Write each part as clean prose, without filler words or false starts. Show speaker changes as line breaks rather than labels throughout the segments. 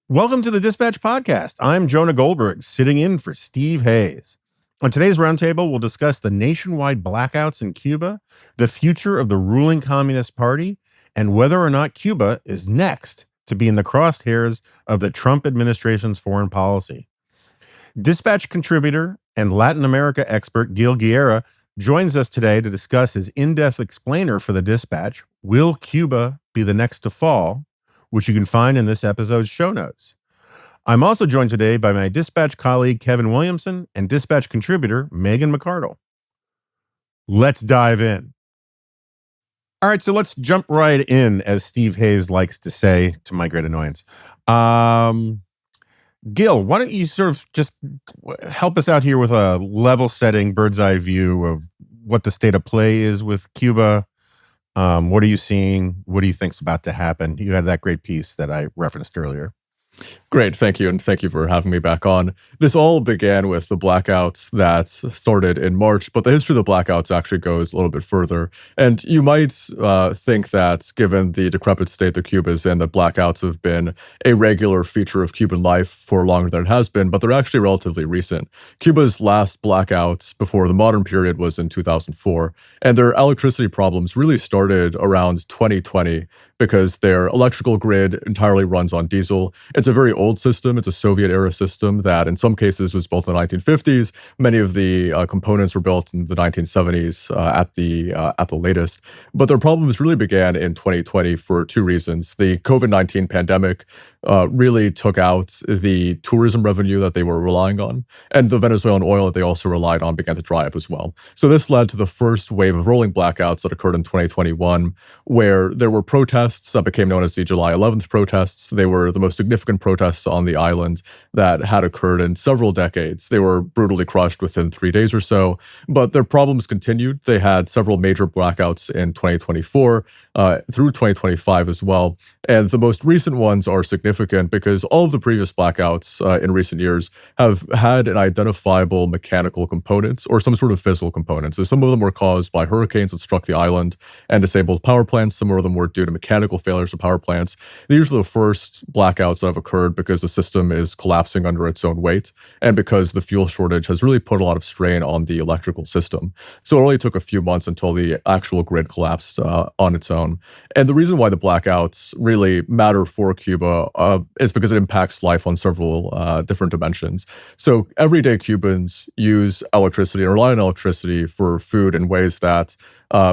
Welcome to the Dispatch Podcast. I'm Jonah Goldberg, sitting in for Steve Hayes. On today's roundtable, we'll discuss the nationwide blackouts in Cuba, the future of the ruling Communist Party, and whether or not Cuba is next to be in the crosshairs of the Trump administration's foreign policy. Dispatch contributor and Latin America expert Gil Guerra joins us today to discuss his in-depth explainer for the Dispatch, Will Cuba Be the Next to Fall?, which you can find in this episode's show notes. I'm also joined today by my Dispatch colleague, Kevin Williamson, and Dispatch contributor, Megan McArdle. Let's dive in. All right, so let's jump right in, as Steve Hayes likes to say, to my great annoyance. Gil, why don't you sort of just help us out here with a level-setting, bird's-eye view of what the state of play is with Cuba. What are you seeing? What do you think's about to happen? You had that great piece that I referenced earlier.
Great, thank you, and thank you for having me back on. This all began with the blackouts that started in March, but the history of the blackouts actually goes a little bit further. And you might think that, given the decrepit state that Cuba is in, that blackouts have been a regular feature of Cuban life for longer than it has been, but they're actually relatively recent. Cuba's last blackout before the modern period was in 2004, and their electricity problems really started around 2020 because their electrical grid entirely runs on diesel. It's a very old system. It's a Soviet-era system that in some cases was built in the 1950s. Many of the components were built in the 1970s at the latest. But their problems really began in 2020 for two reasons. The COVID-19 pandemic really took out the tourism revenue that they were relying on, and the Venezuelan oil that they also relied on began to dry up as well. So this led to the first wave of rolling blackouts that occurred in 2021, where there were protests that became known as the July 11th protests. They were the most significant protests on the island that had occurred in several decades. They were brutally crushed within 3 days or so, but their problems continued. They had several major blackouts in 2024 through 2025 as well. And the most recent ones are significant because all of the previous blackouts in recent years have had an identifiable mechanical component or some sort of physical component. So some of them were caused by hurricanes that struck the island and disabled power plants. Some of them were due to mechanical failures of power plants. These are the first blackouts that have occurred because the system is collapsing under its own weight and because the fuel shortage has really put a lot of strain on the electrical system. So it only took a few months until the actual grid collapsed on its own. And the reason why the blackouts really matter for Cuba is because it impacts life on several different dimensions. So everyday Cubans use electricity and rely on electricity for food in ways that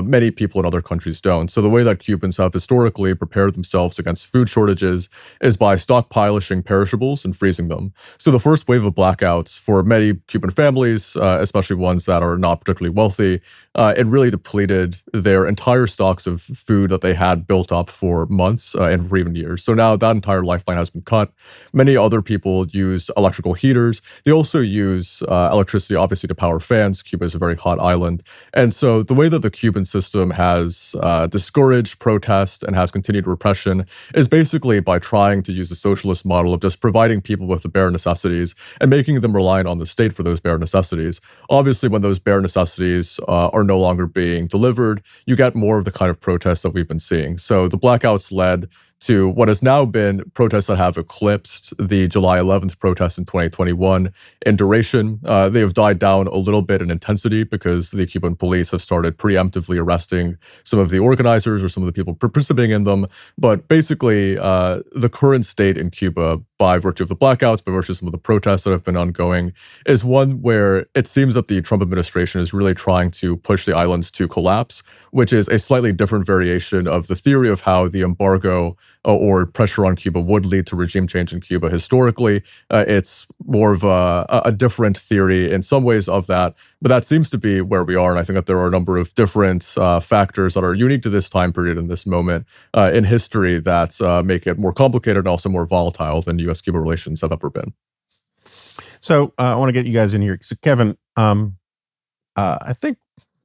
many people in other countries don't. So the way that Cubans have historically prepared themselves against food shortages is by stockpiling perishables and freezing them. So the first wave of blackouts for many Cuban families, especially ones that are not particularly wealthy, it really depleted their entire stocks of food that they had built up for months and for even years. So now that entire lifeline has been cut. Many other people use electrical heaters. They also use electricity, obviously, to power fans. Cuba is a very hot island. And so the way that the Cuban system has discouraged protest and has continued repression is basically by trying to use the socialist model of just providing people with the bare necessities and making them reliant on the state for those bare necessities. Obviously, when those bare necessities are no longer being delivered, you get more of the kind of protests that we've been seeing. So the blackouts led to what has now been protests that have eclipsed the July 11th protests in 2021 in duration. They have died down a little bit in intensity because the Cuban police have started preemptively arresting some of the organizers or some of the people participating in them. But basically, the current state in Cuba, by virtue of the blackouts, by virtue of some of the protests that have been ongoing, is one where it seems that the Trump administration is really trying to push the islands to collapse, which is a slightly different variation of the theory of how the embargo or pressure on Cuba would lead to regime change in Cuba historically. It's more of a different theory in some ways of that, but that seems to be where we are. And I think that there are a number of different factors that are unique to this time period and this moment in history that make it more complicated and also more volatile than U.S.-Cuba relations have ever been.
So I want to get you guys in here. So Kevin, I think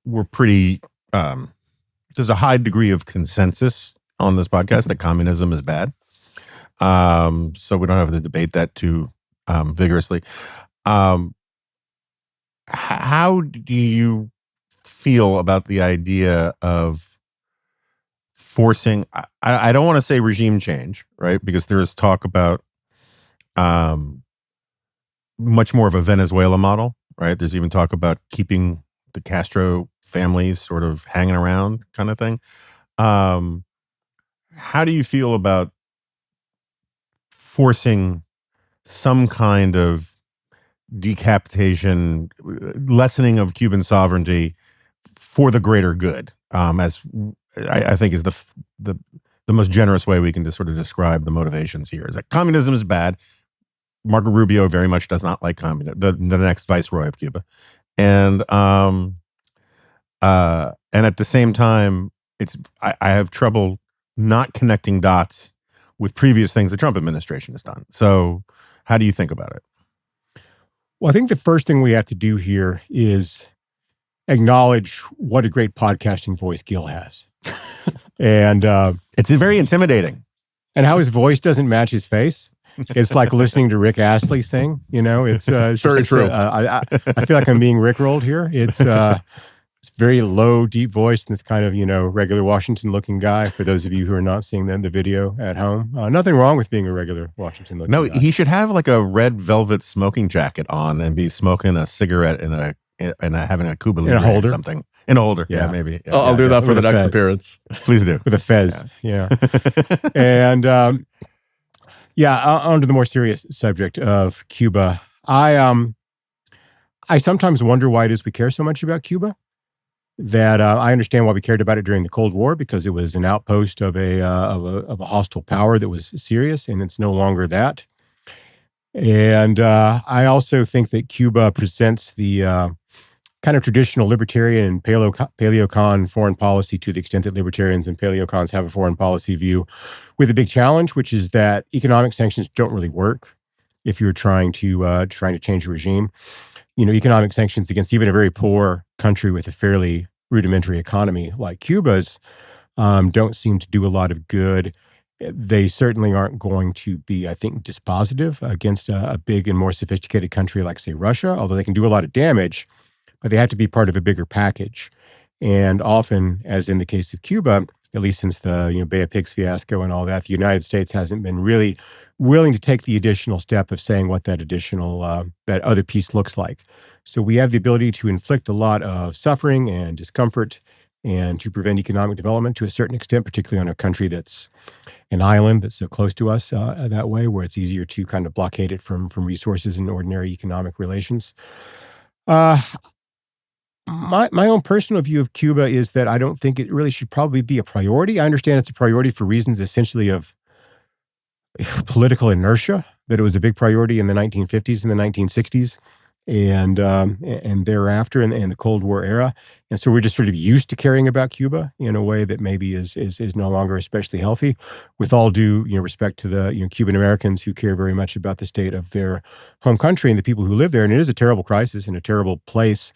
we're pretty, there's a high degree of consensus on this podcast that communism is bad. So we don't have to debate that too vigorously. How do you feel about the idea of forcing, I don't want to say regime change, right? Because there is talk about much more of a Venezuela model, right? There's even talk about keeping the Castro families sort of hanging around kind of thing. How do you feel about forcing some kind of decapitation, lessening of Cuban sovereignty for the greater good, as I think is the most generous way we can just sort of describe the motivations here? Is that communism is bad. Marco Rubio very much does not like communism, the next viceroy of Cuba, and at the same time, I have trouble not connecting dots with previous things the Trump administration has done. So, how do you think about it?
Well, I think the first thing we have to do here is acknowledge what a great podcasting voice Gil has. And
it's very intimidating.
And how his voice doesn't match his face. It's like listening to Rick Astley sing. It's
very true.
I feel like I'm being rickrolled here. It's very low, deep voice, and this kind of, regular Washington-looking guy, for those of you who are not seeing the video at home. Nothing wrong with being a regular Washington-looking guy.
No, he should have like a red velvet smoking jacket on and be smoking a cigarette and having a Cuba Libre
in a holder.
Or something. In a holder, yeah maybe. Yeah,
I'll do that for the next appearance.
Please do.
With a fez, yeah. And, on to the more serious subject of Cuba. I sometimes wonder why it is we care so much about Cuba. That I understand why we cared about it during the Cold War, because it was an outpost of a hostile power that was serious, and it's no longer that. And I also think that Cuba presents the kind of traditional libertarian and paleocon foreign policy, to the extent that libertarians and paleocons have a foreign policy view, with a big challenge, which is that economic sanctions don't really work if you're trying to change a regime. Economic sanctions against even a very poor country with a fairly rudimentary economy like Cuba's don't seem to do a lot of good. They certainly aren't going to be, I think, dispositive against a big and more sophisticated country like, say, Russia, although they can do a lot of damage, but they have to be part of a bigger package. And often, as in the case of Cuba, at least since the Bay of Pigs fiasco and all that, the United States hasn't been really willing to take the additional step of saying what that additional, that other piece looks like. So we have the ability to inflict a lot of suffering and discomfort and to prevent economic development to a certain extent, particularly on a country that's an island that's so close to us that way, where it's easier to kind of blockade it from resources and ordinary economic relations. My own personal view of Cuba is that I don't think it really should probably be a priority. I understand it's a priority for reasons essentially of political inertia, that it was a big priority in the 1950s and the 1960s and thereafter in the Cold War era. And so we're just sort of used to caring about Cuba in a way that maybe is no longer especially healthy, with all due respect to the Cuban Americans who care very much about the state of their home country and the people who live there. And it is a terrible crisis and a terrible place.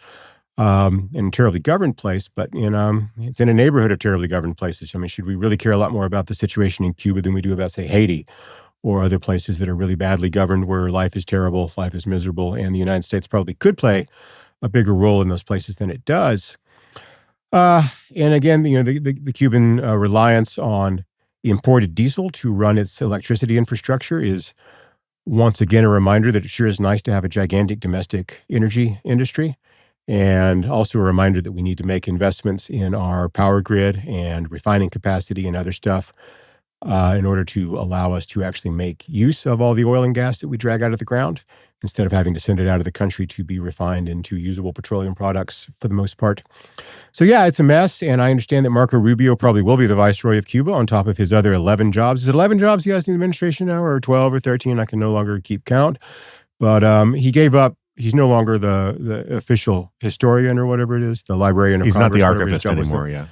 And a terribly governed place, but it's in a neighborhood of terribly governed places. I mean, should we really care a lot more about the situation in Cuba than we do about, say, Haiti or other places that are really badly governed, where life is terrible, life is miserable, and the United States probably could play a bigger role in those places than it does? And again, the Cuban reliance on imported diesel to run its electricity infrastructure is once again a reminder that it sure is nice to have a gigantic domestic energy industry. And also a reminder that we need to make investments in our power grid and refining capacity and other stuff in order to allow us to actually make use of all the oil and gas that we drag out of the ground, instead of having to send it out of the country to be refined into usable petroleum products for the most part. So yeah, it's a mess. And I understand that Marco Rubio probably will be the viceroy of Cuba on top of his other 11 jobs. Is it 11 jobs he has in the administration now, or 12 or 13? I can no longer keep count. But he gave up. He's no longer the official historian or whatever it is, the librarian of
He's
Congress.
Not the archivist anymore, yeah.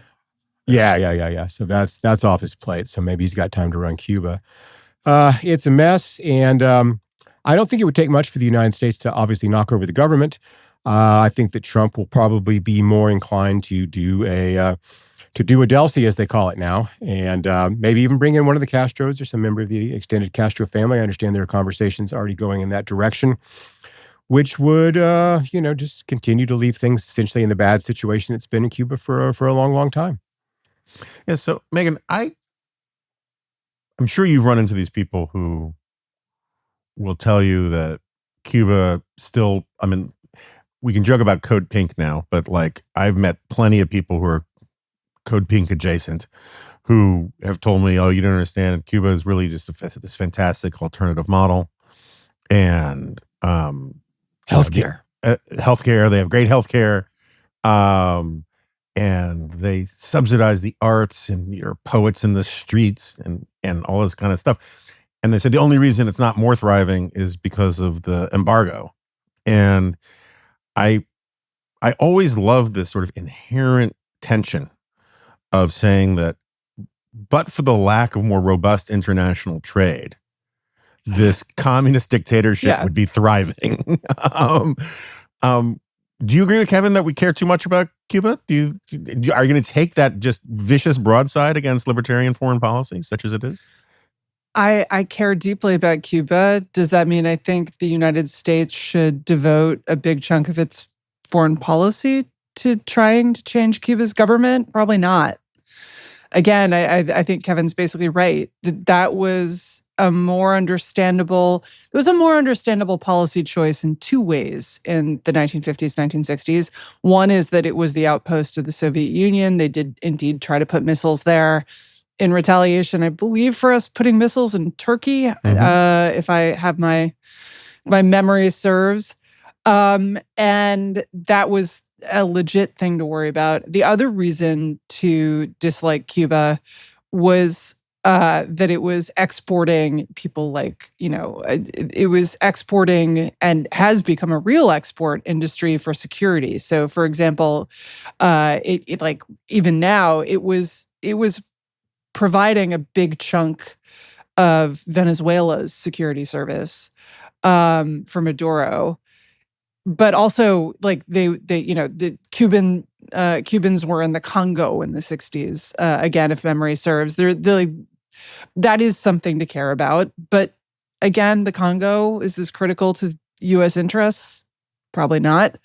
Yeah. So that's off his plate. So maybe he's got time to run Cuba. It's a mess, and I don't think it would take much for the United States to obviously knock over the government. I think that Trump will probably be more inclined to do a Delcy, as they call it now, and maybe even bring in one of the Castros or some member of the extended Castro family. I understand there are conversations already going in that direction, which would, just continue to leave things essentially in the bad situation it's been in Cuba for a long, long time.
Yeah. So, Megan, I'm sure you've run into these people who will tell you that Cuba still, I mean, we can joke about Code Pink now, but like I've met plenty of people who are Code Pink adjacent who have told me, oh, you don't understand. Cuba is really just this fantastic alternative model. And
Healthcare.
Healthcare. They have great healthcare. And they subsidize the arts and your poets in the streets and all this kind of stuff. And they said the only reason it's not more thriving is because of the embargo. And I always love this sort of inherent tension of saying that, but for the lack of more robust international trade, this communist dictatorship would be thriving. Do you agree with Kevin that we care too much about Cuba? Are you going to take that just vicious broadside against libertarian foreign policy, such as it is?
I care deeply about Cuba. Does that mean I think the United States should devote a big chunk of its foreign policy to trying to change Cuba's government? Probably not. Again, I think Kevin's basically right. That was a more understandable policy choice in two ways in the 1950s, 1960s. One is that it was the outpost of the Soviet Union. They did indeed try to put missiles there in retaliation, I believe, for us putting missiles in Turkey, if I have my memory serves. And that was a legit thing to worry about. The other reason to dislike Cuba was that it was exporting people like, it was exporting and has become a real export industry for security. So, for example, it like even now, it was providing a big chunk of Venezuela's security service for Maduro. But also, like the Cubans were in the Congo in the 60s. Again, if memory serves, that is something to care about. But again, the Congo, is this critical to U.S. interests? Probably not.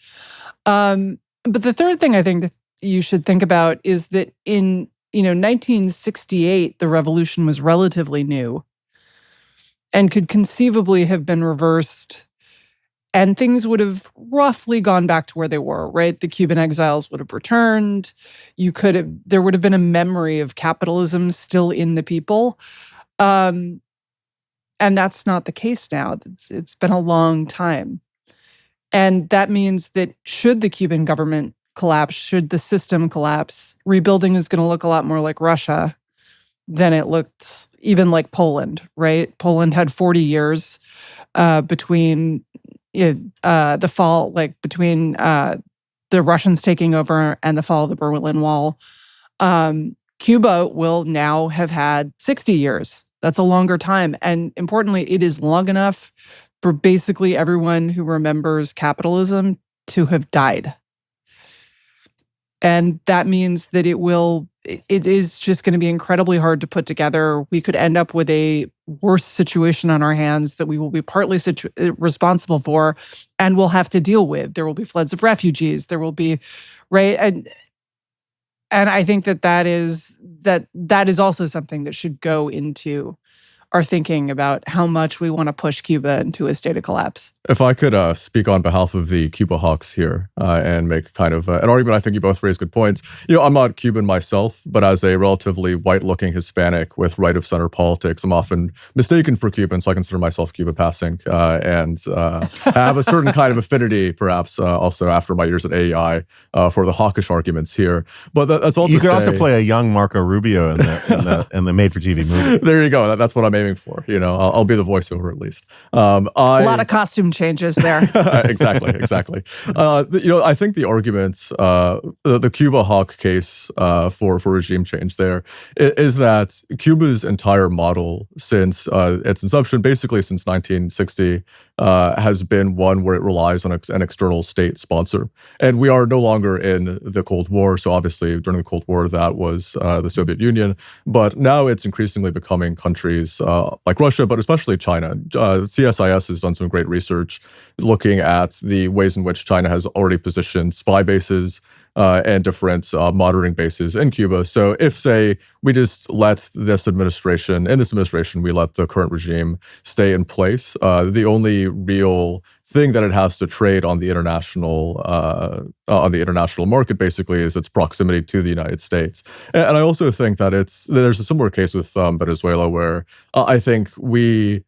But the third thing I think that you should think about is that in 1968, the revolution was relatively new and could conceivably have been reversed. And things would have roughly gone back to where they were, right? The Cuban exiles would have returned. There would have been a memory of capitalism still in the people. And that's not the case now. It's been a long time. And that means that should the Cuban government collapse, should the system collapse, rebuilding is going to look a lot more like Russia than it looked even like Poland, right? Poland had 40 years between the fall, between the Russians taking over and the fall of the Berlin Wall. Cuba will now have had 60 years. That's a longer time. And importantly, it is long enough for basically everyone who remembers capitalism to have died. And that means that it is just going to be incredibly hard to put together. We could end up with a worse situation on our hands that we will be partly responsible for and will have to deal with. There will be floods of refugees. There will be, right? And I think that is also something that should go into our thinking about how much we want to push Cuba into a state of collapse.
If I could speak on behalf of the Cuba hawks here and make kind of an argument, I think you both raised good points. I'm not Cuban myself, but as a relatively white-looking Hispanic with right-of-center politics, I'm often mistaken for Cuban, so I consider myself Cuba passing and have a certain kind of affinity, perhaps, also after my years at AEI for the hawkish arguments here. But that's all.
You could also play a young Marco Rubio in the made-for-TV movie.
There you go. That's what I'm aiming for. I'll be the voiceover at least.
A lot of costume changes there.
Exactly. I think the arguments, the Cuba hawk case for regime change there is that Cuba's entire model since its inception, basically since 1960, has been one where it relies on an external state sponsor. And we are no longer in the Cold War. So obviously during the Cold War, that was the Soviet Union. But now it's increasingly becoming countries like Russia, but especially China. CSIS has done some great research looking at the ways in which China has already positioned spy bases and different monitoring bases in Cuba. So if, say, we just let this administration, we let the current regime stay in place, the only real thing that it has to trade on the international market basically is its proximity to the United States. And I also think that there's a similar case with Venezuela where I think we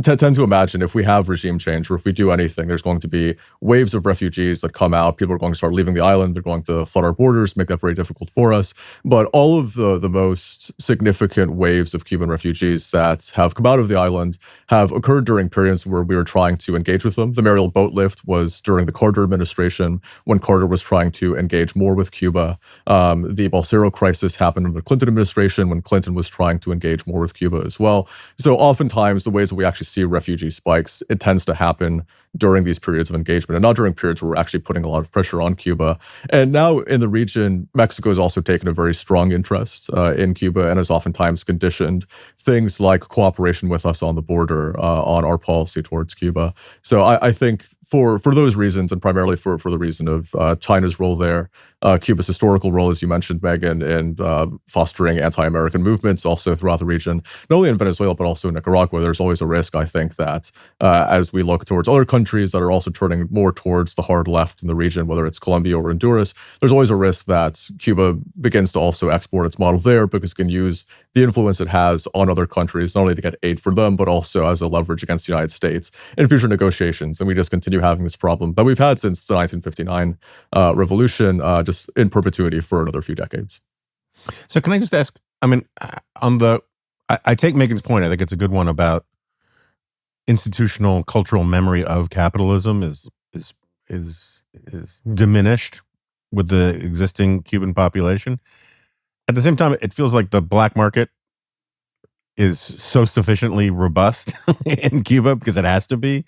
tend to imagine if we have regime change or if we do anything, there's going to be waves of refugees that come out. People are going to start leaving the island. They're going to flood our borders, make that very difficult for us. But all of the most significant waves of Cuban refugees that have come out of the island have occurred during periods where we were trying to engage with them. The Mariel boat lift was during the Carter administration when Carter was trying to engage more with Cuba. The Bolsero crisis happened in the Clinton administration when Clinton was trying to engage more with Cuba as well. So oftentimes the ways that we actually see refugee spikes, it tends to happen during these periods of engagement and not during periods where we're actually putting a lot of pressure on Cuba. And now in the region, Mexico has also taken a very strong interest in Cuba and has oftentimes conditioned things like cooperation with us on the border on our policy towards Cuba. So I think for those reasons, and primarily for the reason of China's role there, Cuba's historical role, as you mentioned, Megan, in fostering anti-American movements also throughout the region, not only in Venezuela, but also in Nicaragua, there's always a risk, I think, that as we look towards other countries that are also turning more towards the hard left in the region, whether it's Colombia or Honduras, there's always a risk that Cuba begins to also export its model there because it can use the influence it has on other countries, not only to get aid for them, but also as a leverage against the United States in future negotiations. And we just continue having this problem that we've had since the 1959 revolution, just in perpetuity for another few decades.
So can I just ask, I mean, I take Megan's point. I think it's a good one about institutional cultural memory of capitalism is diminished with the existing Cuban population. At the same time, it feels like the black market is so sufficiently robust in Cuba, because it has to be,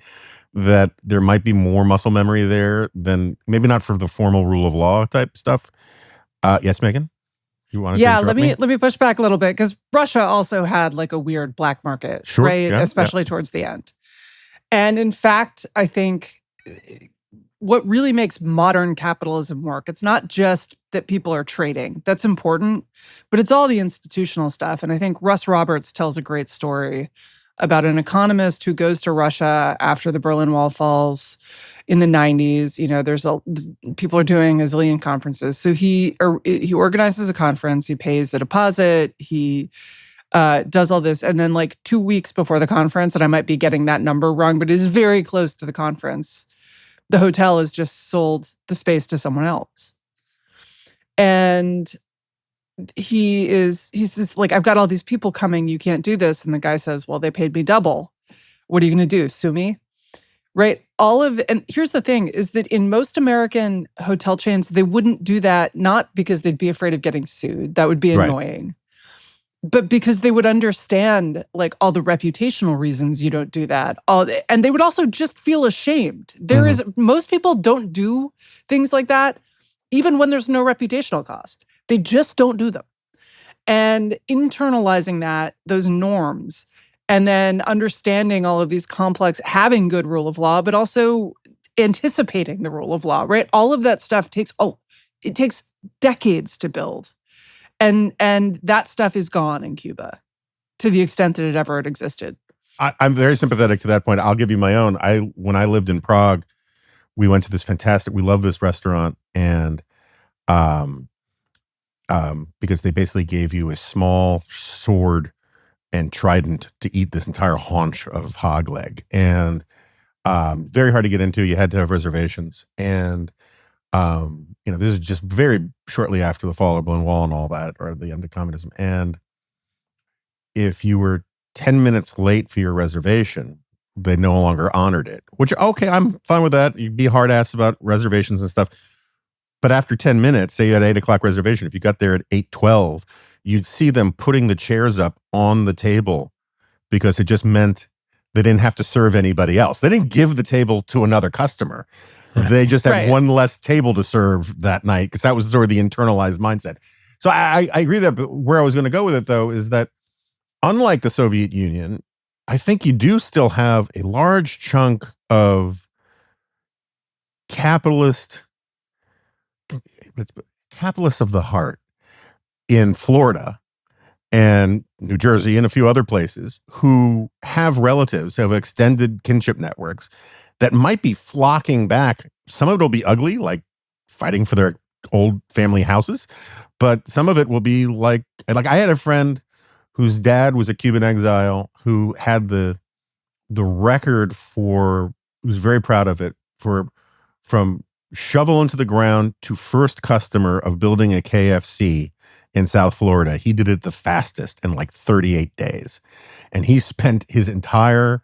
that there might be more muscle memory there than, maybe not for the formal rule of law type stuff. Yes, Megan? You wanted to interrupt me?
Let me push back a little bit, because Russia also had like a weird black market,
Sure,
right?
yeah,
Especially towards the end. And in fact, I think what really makes modern capitalism work, it's not just that people are trading. That's important, but it's all the institutional stuff. And I think Russ Roberts tells a great story about an economist who goes to Russia after the Berlin Wall falls in the 90s. You know, people are doing a zillion conferences. So he organizes a conference, he pays a deposit, he does all this. And then like 2 weeks before the conference, and I might be getting that number wrong, but it is very close to the conference, the hotel has just sold the space to someone else. And he says, like, I've got all these people coming, you can't do this. And the guy says, well, they paid me double. What are you going to do? Sue me? Right? And here's the thing, is that in most American hotel chains, they wouldn't do that, not because they'd be afraid of getting sued. That would be annoying. But because they would understand, like, all the reputational reasons you don't do that. And they would also just feel ashamed. Most people don't do things like that, even when there's no reputational cost. They just don't do them. And internalizing those norms, and then understanding all of these complex, having good rule of law, but also anticipating the rule of law, right? All of that stuff takes decades to build. And that stuff is gone in Cuba to the extent that it ever had existed.
I'm very sympathetic to that point. I'll give you my own. When I lived in Prague, we went to this we love this restaurant, and because they basically gave you a small sword and trident to eat this entire haunch of hog leg, and very hard to get into. You had to have reservations, and this is just very shortly after the fall of the Berlin Wall and all that, or the end of communism. And if you were 10 minutes late for your reservation, they no longer honored it. Which, okay, I'm fine with that. You'd be hard ass about reservations and stuff. But after 10 minutes, say you had 8 o'clock reservation, if you got there at 8:12, you'd see them putting the chairs up on the table, because it just meant they didn't have to serve anybody else. They didn't give the table to another customer. They just had one less table to serve that night, because that was sort of the internalized mindset. So I agree that, but where I was going to go with it, though, is that unlike the Soviet Union, I think you do still have a large chunk of capitalist capitalists of the heart in Florida and New Jersey and a few other places who have relatives, have extended kinship networks that might be flocking back. Some of it will be ugly, like fighting for their old family houses, but some of it will be like I had a friend whose dad was a Cuban exile who had the record for, who's very proud of it, for from shovel into the ground to first customer of building a KFC in South Florida. He did it the fastest in like 38 days. And he spent his entire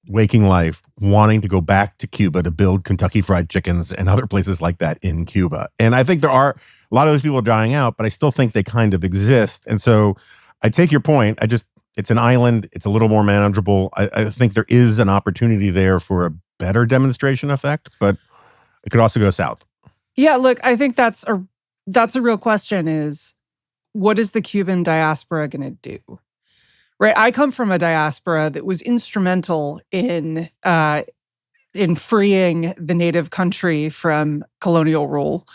waking life wanting to go back to Cuba to build Kentucky Fried Chickens and other places like that in Cuba. And I think there are a lot of those people dying out, but I still think they kind of exist. And so I take your point. It's an island. It's a little more manageable. I think there is an opportunity there for a better demonstration effect, but it could also go south.
Yeah, look, I think that's a real question is, what is the Cuban diaspora going to do? Right? I come from a diaspora that was instrumental in freeing the native country from colonial rule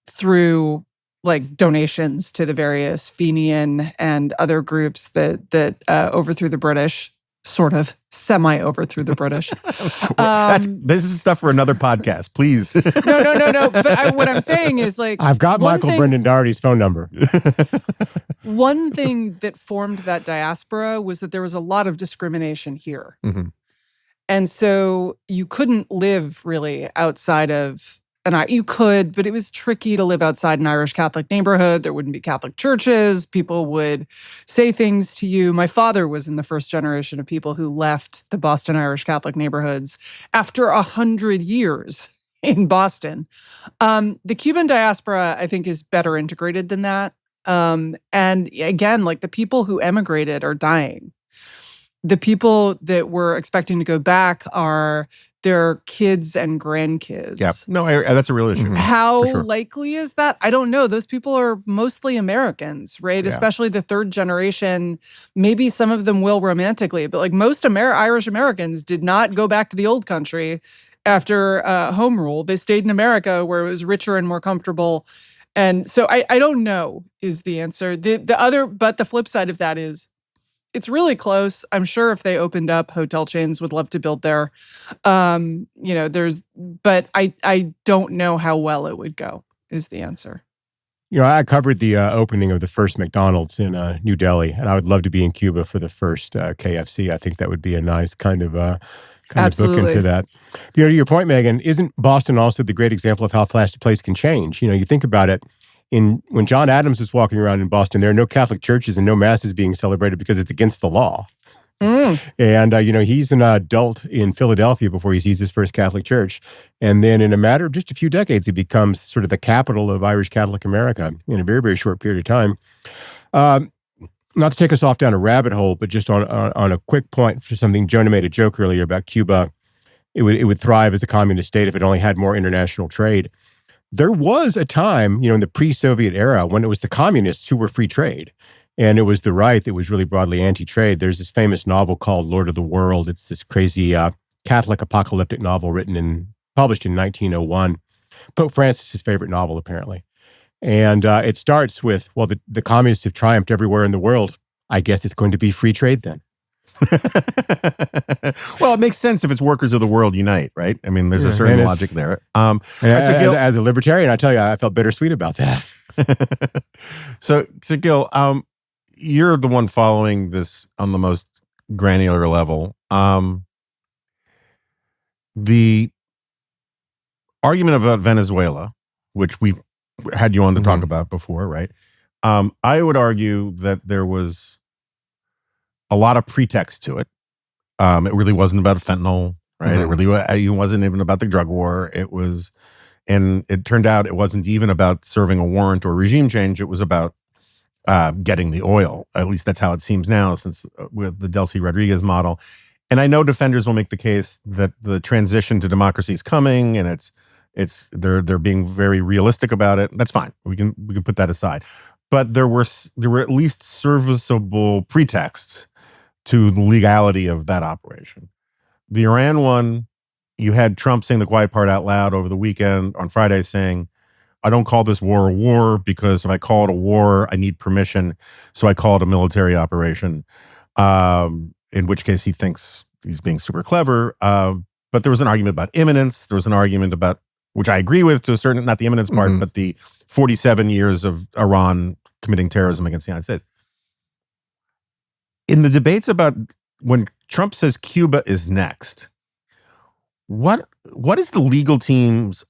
through like donations to the various Fenian and other groups that overthrew the British, sort of semi-overthrew the British.
This is stuff for another podcast, please.
No. But what I'm saying is, like,
I've got Michael Brendan Doherty's phone number.
One thing that formed that diaspora was that there was a lot of discrimination here.
Mm-hmm.
And so you couldn't live really outside of you could, but it was tricky to live outside an Irish Catholic neighborhood. There wouldn't be Catholic churches. People would say things to you. My father was in the first generation of people who left the Boston Irish Catholic neighborhoods after 100 years in Boston. The Cuban diaspora, I think, is better integrated than that. And again, like, the people who emigrated are dying. The people that were expecting to go back are their kids and grandkids.
Yeah, no, that's a real issue.
How
sure.
likely is that? I don't know. Those people are mostly Americans, right? Yeah. Especially the third generation. Maybe some of them will romantically, but like most Irish Americans did not go back to the old country after home rule. They stayed in America where it was richer and more comfortable. And so I don't know is the answer. But the flip side of that is, it's really close. I'm sure if they opened up, hotel chains would love to build there. But I don't know how well it would go, is the answer.
You know, I covered the opening of the first McDonald's in New Delhi, and I would love to be in Cuba for the first KFC. I think that would be a nice kind of bookend for that. You know, to your point, Megan, isn't Boston also the great example of how fast a place can change? You know, you think about it. When John Adams was walking around in Boston, there are no Catholic churches and no masses being celebrated because it's against the law. And, he's an adult in Philadelphia before he sees his first Catholic church. And then in a matter of just a few decades, he becomes sort of the capital of Irish Catholic America in a very, very short period of time. Not to take us off down a rabbit hole, but just on a quick point for something, Jonah made a joke earlier about Cuba. It would thrive as a communist state if it only had more international trade. There was a time, in the pre-Soviet era when it was the communists who were free trade. And it was the right that was really broadly anti-trade. There's this famous novel called Lord of the World. It's this crazy Catholic apocalyptic novel published in 1901. Pope Francis's favorite novel, apparently. And it starts with, well, the communists have triumphed everywhere in the world. I guess it's going to be free trade then.
Well, it makes sense if it's workers of the world unite, right? I mean, there's a certain logic there.
As a libertarian, I tell you, I felt bittersweet about that.
So Gil, you're the one following this on the most granular level. The argument about Venezuela, which we've had you on to talk about before, right? I would argue that there was a lot of pretext to it. It really wasn't about fentanyl, right? It really wasn't even about the drug war. And it turned out it wasn't even about serving a warrant or regime change. It was about getting the oil. At least that's how it seems now, since with the Delcy Rodriguez model. And I know defenders will make the case that the transition to democracy is coming, and they're being very realistic about it. That's fine. We can put that aside. But there were at least serviceable pretexts to the legality of that operation. The Iran one, you had Trump saying the quiet part out loud over the weekend on Friday, saying, I don't call this war a war because if I call it a war, I need permission. So I call it a military operation. In which case he thinks he's being super clever. But there was an argument about imminence. There was an argument about, which I agree with to a certain, not the imminence part, but the 47 years of Iran committing terrorism against the United States. In the debates about when Trump says Cuba is next, what is the legal team's,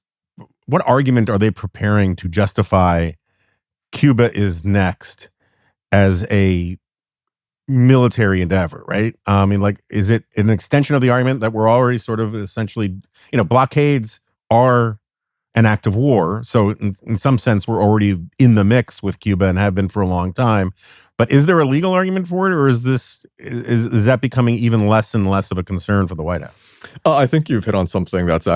what argument are they preparing to justify Cuba is next as a military endeavor, right? I mean, like, is it an extension of the argument that we're already sort of essentially, blockades are an act of war. So in some sense, we're already in the mix with Cuba and have been for a long time. But is there a legal argument for it, or is that becoming even less and less of a concern for the White House?
I think you've hit on something that's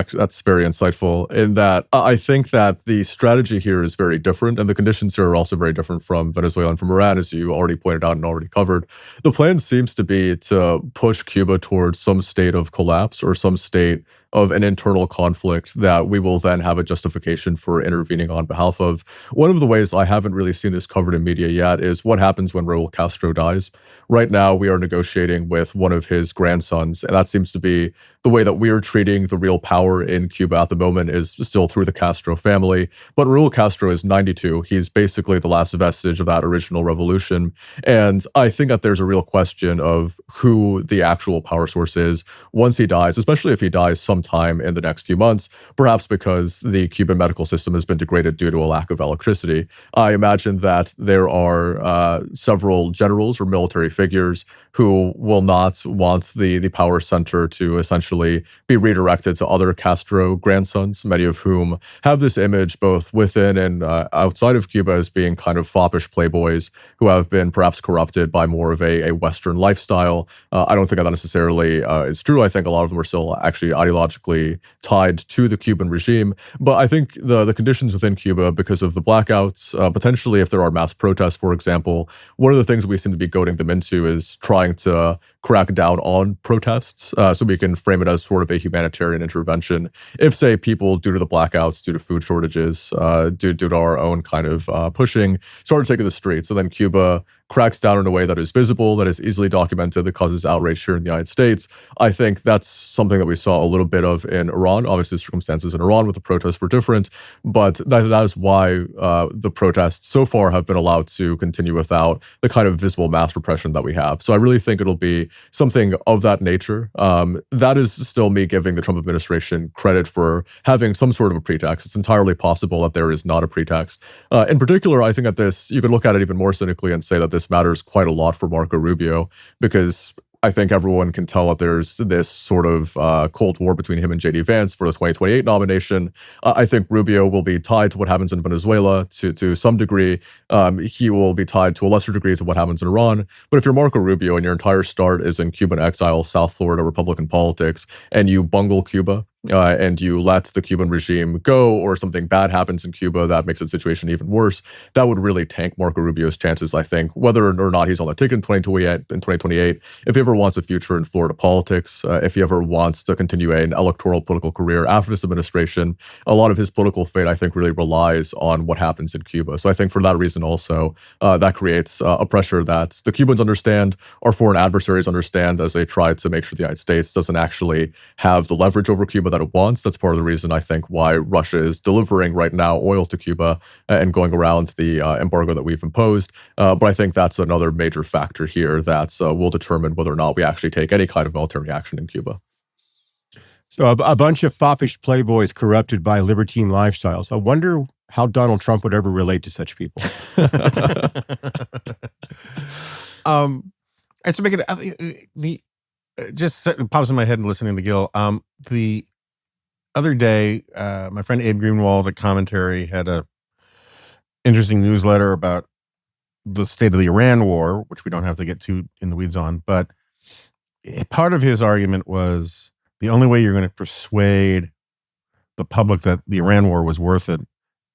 very insightful, in that I think that the strategy here is very different, and the conditions here are also very different from Venezuela and from Iran, as you already pointed out and already covered. The plan seems to be to push Cuba towards some state of collapse or some state of an internal conflict that we will then have a justification for intervening on behalf of. One of the ways I haven't really seen this covered in media yet is what happens when Raul Castro dies. Right now, we are negotiating with one of his grandsons, and that seems to be the way that we are treating the real power in Cuba at the moment, is still through the Castro family. But Raul Castro is 92. He's basically the last vestige of that original revolution. And I think that there's a real question of who the actual power source is once he dies, especially if he dies sometime in the next few months, perhaps because the Cuban medical system has been degraded due to a lack of electricity. I imagine that there are several generals or military figures who will not want the power center to essentially be redirected to other Castro grandsons, many of whom have this image both within and outside of Cuba as being kind of foppish playboys who have been perhaps corrupted by more of a Western lifestyle. I don't think that necessarily is true. I think a lot of them are still actually ideologically tied to the Cuban regime. But I think the conditions within Cuba, because of the blackouts, potentially if there are mass protests, for example, one of the things we seem to be goading them into is trying to crack down on protests, so we can frame it as sort of a humanitarian intervention. If, say, people, due to the blackouts, due to food shortages, due to our own kind of pushing, started taking the streets, so then Cuba cracks down in a way that is visible, that is easily documented, that causes outrage here in the United States. I think that's something that we saw a little bit of in Iran. Obviously, the circumstances in Iran with the protests were different, but that is why the protests so far have been allowed to continue without the kind of visible mass repression that we have. So I really think it'll be something of that nature. That is still me giving the Trump administration credit for having some sort of a pretext. It's entirely possible that there is not a pretext. In particular, I think that you could look at it even more cynically and say that this matters quite a lot for Marco Rubio, because I think everyone can tell that there's this sort of Cold War between him and J.D. Vance for the 2028 nomination. I think Rubio will be tied to what happens in Venezuela to some degree. He will be tied to a lesser degree to what happens in Iran. But if you're Marco Rubio and your entire start is in Cuban exile, South Florida Republican politics, and you bungle Cuba, and you let the Cuban regime go, or something bad happens in Cuba that makes the situation even worse, that would really tank Marco Rubio's chances, I think, whether or not he's on the ticket in 2028. If he ever wants a future in Florida politics, if he ever wants to continue an electoral political career after this administration, a lot of his political fate, I think, really relies on what happens in Cuba. So I think for that reason also, that creates a pressure that the Cubans understand, our foreign adversaries understand, as they try to make sure the United States doesn't actually have the leverage over Cuba that it wants. That's part of the reason, I think, why Russia is delivering right now oil to Cuba and going around the embargo that we've imposed. But I think that's another major factor here that will determine whether or not we actually take any kind of military action in Cuba.
So a bunch of foppish playboys corrupted by libertine lifestyles. I wonder how Donald Trump would ever relate to such people.
And to make it, just pops in my head and listening to Gil. The other day, my friend Abe Greenwald at Commentary had a interesting newsletter about the state of the Iran war, which we don't have to get too in the weeds on. But part of his argument was the only way you're going to persuade the public that the Iran war was worth it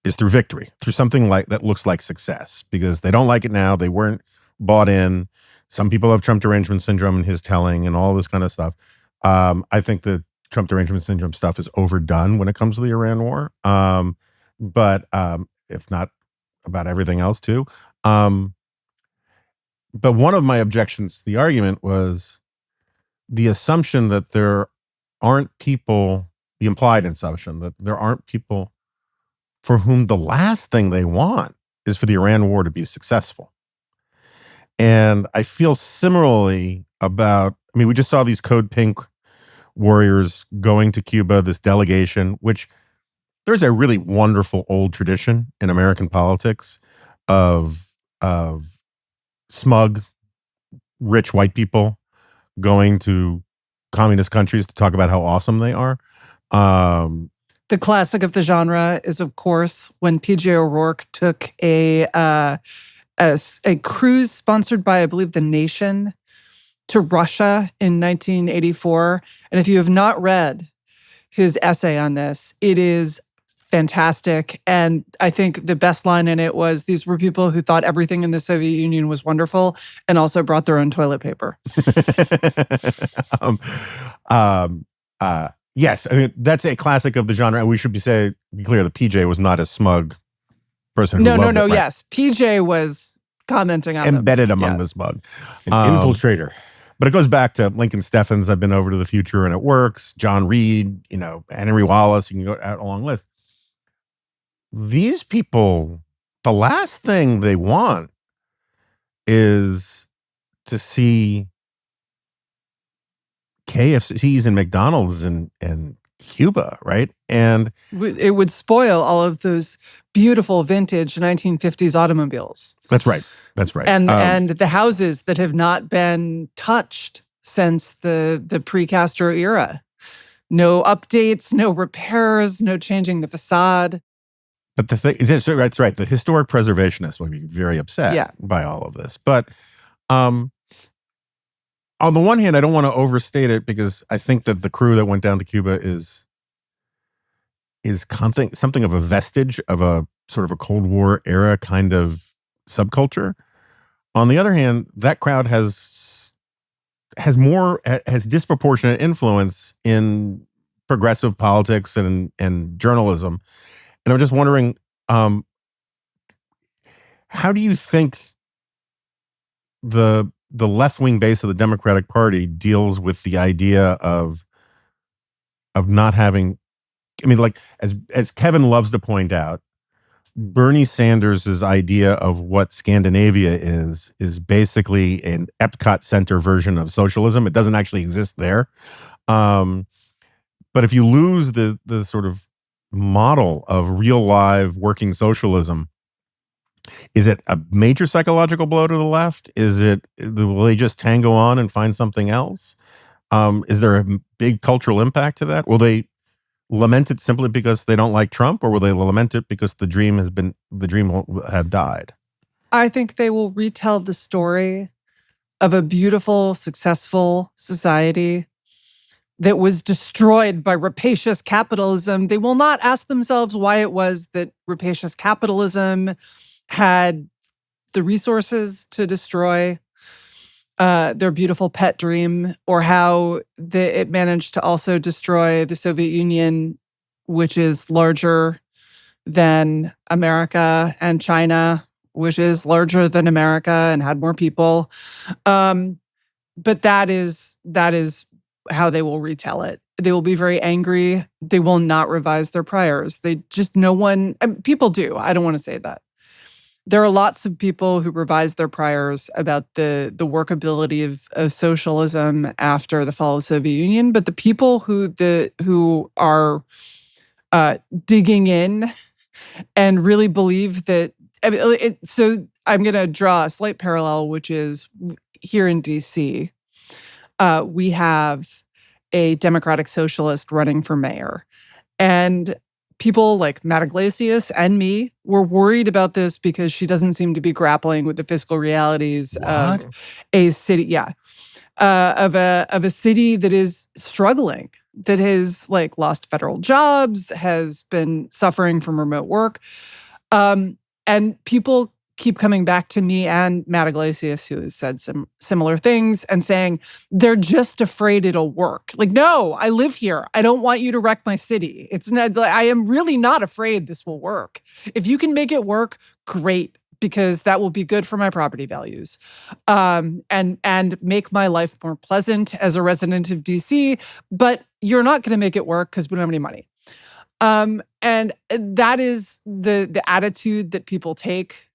is through victory, through something like that looks like success, because they don't like it now. They weren't bought in. Some people have Trump derangement syndrome in his telling and all this kind of stuff. I think the Trump derangement syndrome stuff is overdone when it comes to the Iran war. but if not about everything else too. But one of my objections to the argument was the assumption that there aren't people, the implied assumption that there aren't people for whom the last thing they want is for the Iran war to be successful. And I feel similarly about, I mean, we just saw these Code Pink warriors going to Cuba, this delegation, which there's a really wonderful old tradition in American politics of smug, rich white people going to communist countries to talk about how awesome they are.
The classic of the genre is, of course, when P.J. O'Rourke took a cruise sponsored by, I believe, The Nation to Russia in 1984. And if you have not read his essay on this, it is fantastic. And I think the best line in it was, these were people who thought everything in the Soviet Union was wonderful and also brought their own toilet paper.
Yes, I mean, that's a classic of the genre. And we should be clear that PJ was not a smug person who loved it, right?
Yes. PJ was commenting on
embedded
them.
among the smug.
An infiltrator.
But it goes back to Lincoln Steffens. I've been over to the future and it works. John Reed, Henry Wallace, you can go out a long list. These people, the last thing they want is to see KFCs and McDonald's in Cuba, right? And
it would spoil all of those beautiful vintage 1950s automobiles.
That's right.
And the houses that have not been touched since the pre-Castro era. No updates, no repairs, no changing the facade.
But the thing, that's right. The historic preservationists will be very upset by all of this. But on the one hand, I don't want to overstate it because I think that the crew that went down to Cuba is something of a vestige of a sort of a Cold War era kind of subculture. On the other hand, that crowd has disproportionate influence in progressive politics and journalism. And I'm just wondering, how do you think the left-wing base of the Democratic Party deals with the idea of not having, I mean, like, as Kevin loves to point out, Bernie Sanders' idea of what Scandinavia is basically an Epcot Center version of socialism. It doesn't actually exist there. But if you lose the sort of model of real live working socialism, is it a major psychological blow to the left? Will they just tango on and find something else? Is there a big cultural impact to that? Will they lament it simply because they don't like Trump, or will they lament it because the dream will have died?
I think they will retell the story of a beautiful, successful society that was destroyed by rapacious capitalism. They will not ask themselves why it was that rapacious capitalism had the resources to destroy their beautiful pet dream, or how it managed to also destroy the Soviet Union, which is larger than America, and China, which is larger than America and had more people. But that is how they will retell it. They will be very angry. They will not revise their priors. People do. I don't want to say that. There are lots of people who revise their priors about the workability of socialism after the fall of the Soviet Union, but the people who are digging in and really believe that. So I'm going to draw a slight parallel, which is here in D.C. We have a Democratic Socialist running for mayor, and people like Matt Iglesias and me were worried about this because she doesn't seem to be grappling with the fiscal realities of a city, of a city that is struggling, that has lost federal jobs, has been suffering from remote work, and people keep coming back to me and Matt Iglesias, who has said some similar things, and saying they're just afraid it'll work. Like, no, I live here. I don't want you to wreck my city. It's not. I am really not afraid this will work. If you can make it work, great, because that will be good for my property values, and make my life more pleasant as a resident of DC. But you're not going to make it work because we don't have any money. And that is the attitude that people take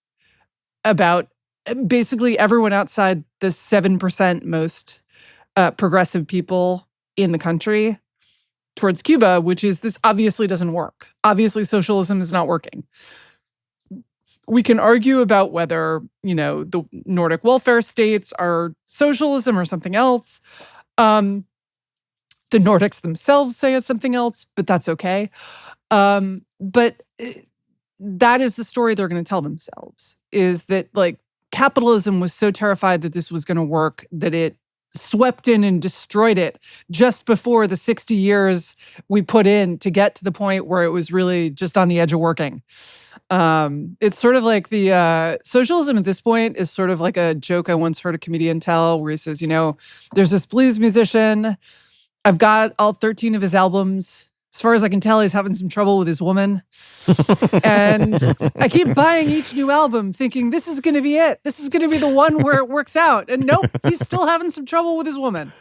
about basically everyone outside the 7% most progressive people in the country towards Cuba, which is this obviously doesn't work. Obviously, socialism is not working. We can argue about whether, the Nordic welfare states are socialism or something else. The Nordics themselves say it's something else, but that's okay. But that is the story they're going to tell themselves, is that capitalism was so terrified that this was going to work that it swept in and destroyed it just before the 60 years we put in to get to the point where it was really just on the edge of working. It's sort of like the socialism at this point is sort of like a joke I once heard a comedian tell, where he says, there's this blues musician. I've got all 13 of his albums. As far as I can tell, he's having some trouble with his woman. And I keep buying each new album thinking, this is going to be it. This is going to be the one where it works out. And nope, he's still having some trouble with his woman.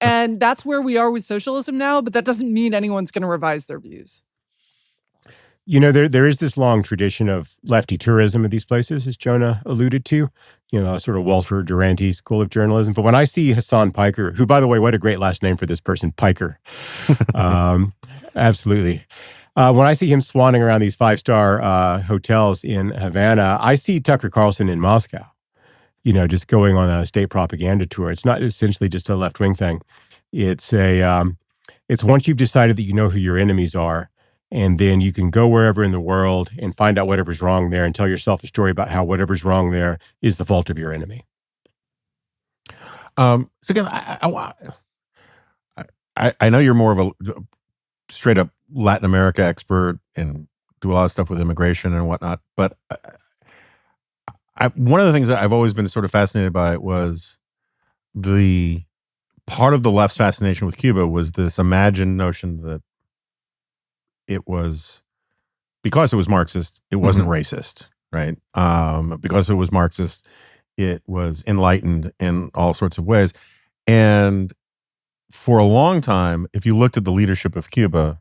And that's where we are with socialism now, but that doesn't mean anyone's going to revise their views.
There is this long tradition of lefty tourism at these places, as Jonah alluded to, sort of Walter Duranty School of Journalism. But when I see Hassan Piker, who, by the way, what a great last name for this person, Piker. Absolutely. When I see him swanning around these 5-star hotels in Havana, I see Tucker Carlson in Moscow, just going on a state propaganda tour. It's not essentially just a left-wing thing. It's once you've decided that you know who your enemies are, and then you can go wherever in the world and find out whatever's wrong there and tell yourself a story about how whatever's wrong there is the fault of your enemy.
So again, I know you're more of a straight up Latin America expert and do a lot of stuff with immigration and whatnot. But one of the things that I've always been sort of fascinated by was the part of the left's fascination with Cuba was this imagined notion that it was, because it was Marxist, it wasn't racist, right? Because it was Marxist, it was enlightened in all sorts of ways. And for a long time, if you looked at the leadership of Cuba,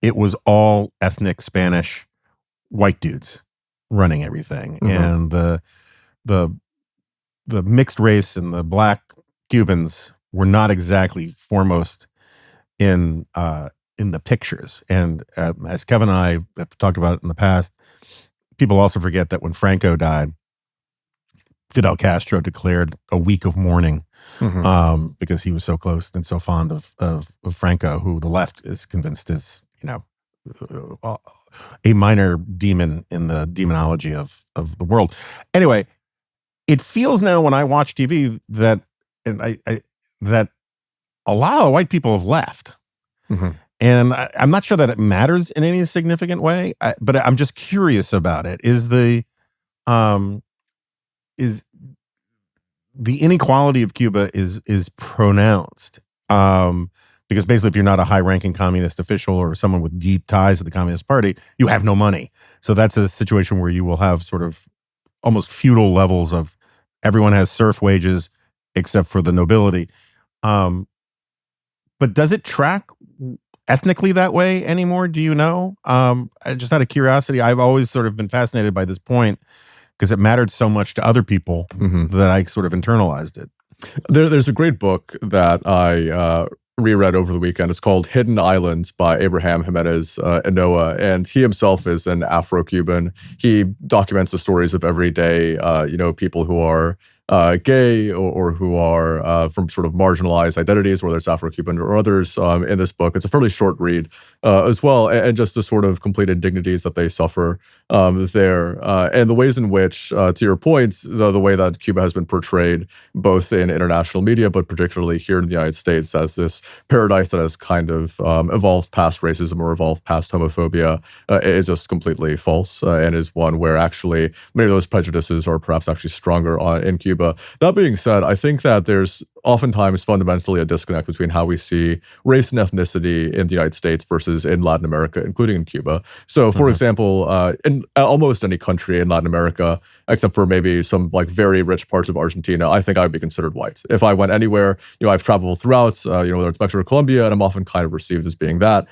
it was all ethnic Spanish white dudes running everything. And the mixed race and the black Cubans were not exactly foremost in the pictures. And as Kevin and I have talked about it in the past, people also forget that when Franco died, Fidel Castro declared a week of mourning because he was so close and so fond of Franco, who the left is convinced is, a minor demon in the demonology of the world. Anyway, it feels now when I watch TV that that a lot of white people have left. And I'm not sure that it matters in any significant way, but I'm just curious about it. Is the inequality of Cuba is pronounced? Because basically, if you're not a high-ranking communist official or someone with deep ties to the Communist Party, you have no money. So that's a situation where you will have sort of almost feudal levels of everyone has serf wages except for the nobility. But does it track ethnically that way anymore? Do you know? Just out of curiosity, I've always sort of been fascinated by this point because it mattered so much to other people that I sort of internalized it.
There's a great book that I reread over the weekend. It's called Hidden Islands by Abraham Jimenez Enoa, and he himself is an Afro-Cuban. He documents the stories of everyday, people who are gay or who are from sort of marginalized identities, whether it's Afro-Cuban or others in this book. It's a fairly short read as well, and just the sort of complete indignities that they suffer there, and the ways in which, to your point, the way that Cuba has been portrayed both in international media, but particularly here in the United States, as this paradise that has kind of evolved past racism or evolved past homophobia, is just completely false, and is one where actually many of those prejudices are perhaps actually stronger in Cuba. That being said, I think that there's oftentimes fundamentally a disconnect between how we see race and ethnicity in the United States versus in Latin America, including in Cuba. So, for example, in almost any country in Latin America, except for maybe some like very rich parts of Argentina, I think I would be considered white. If I went anywhere, I've traveled throughout, whether it's Mexico or Colombia, and I'm often kind of received as being that.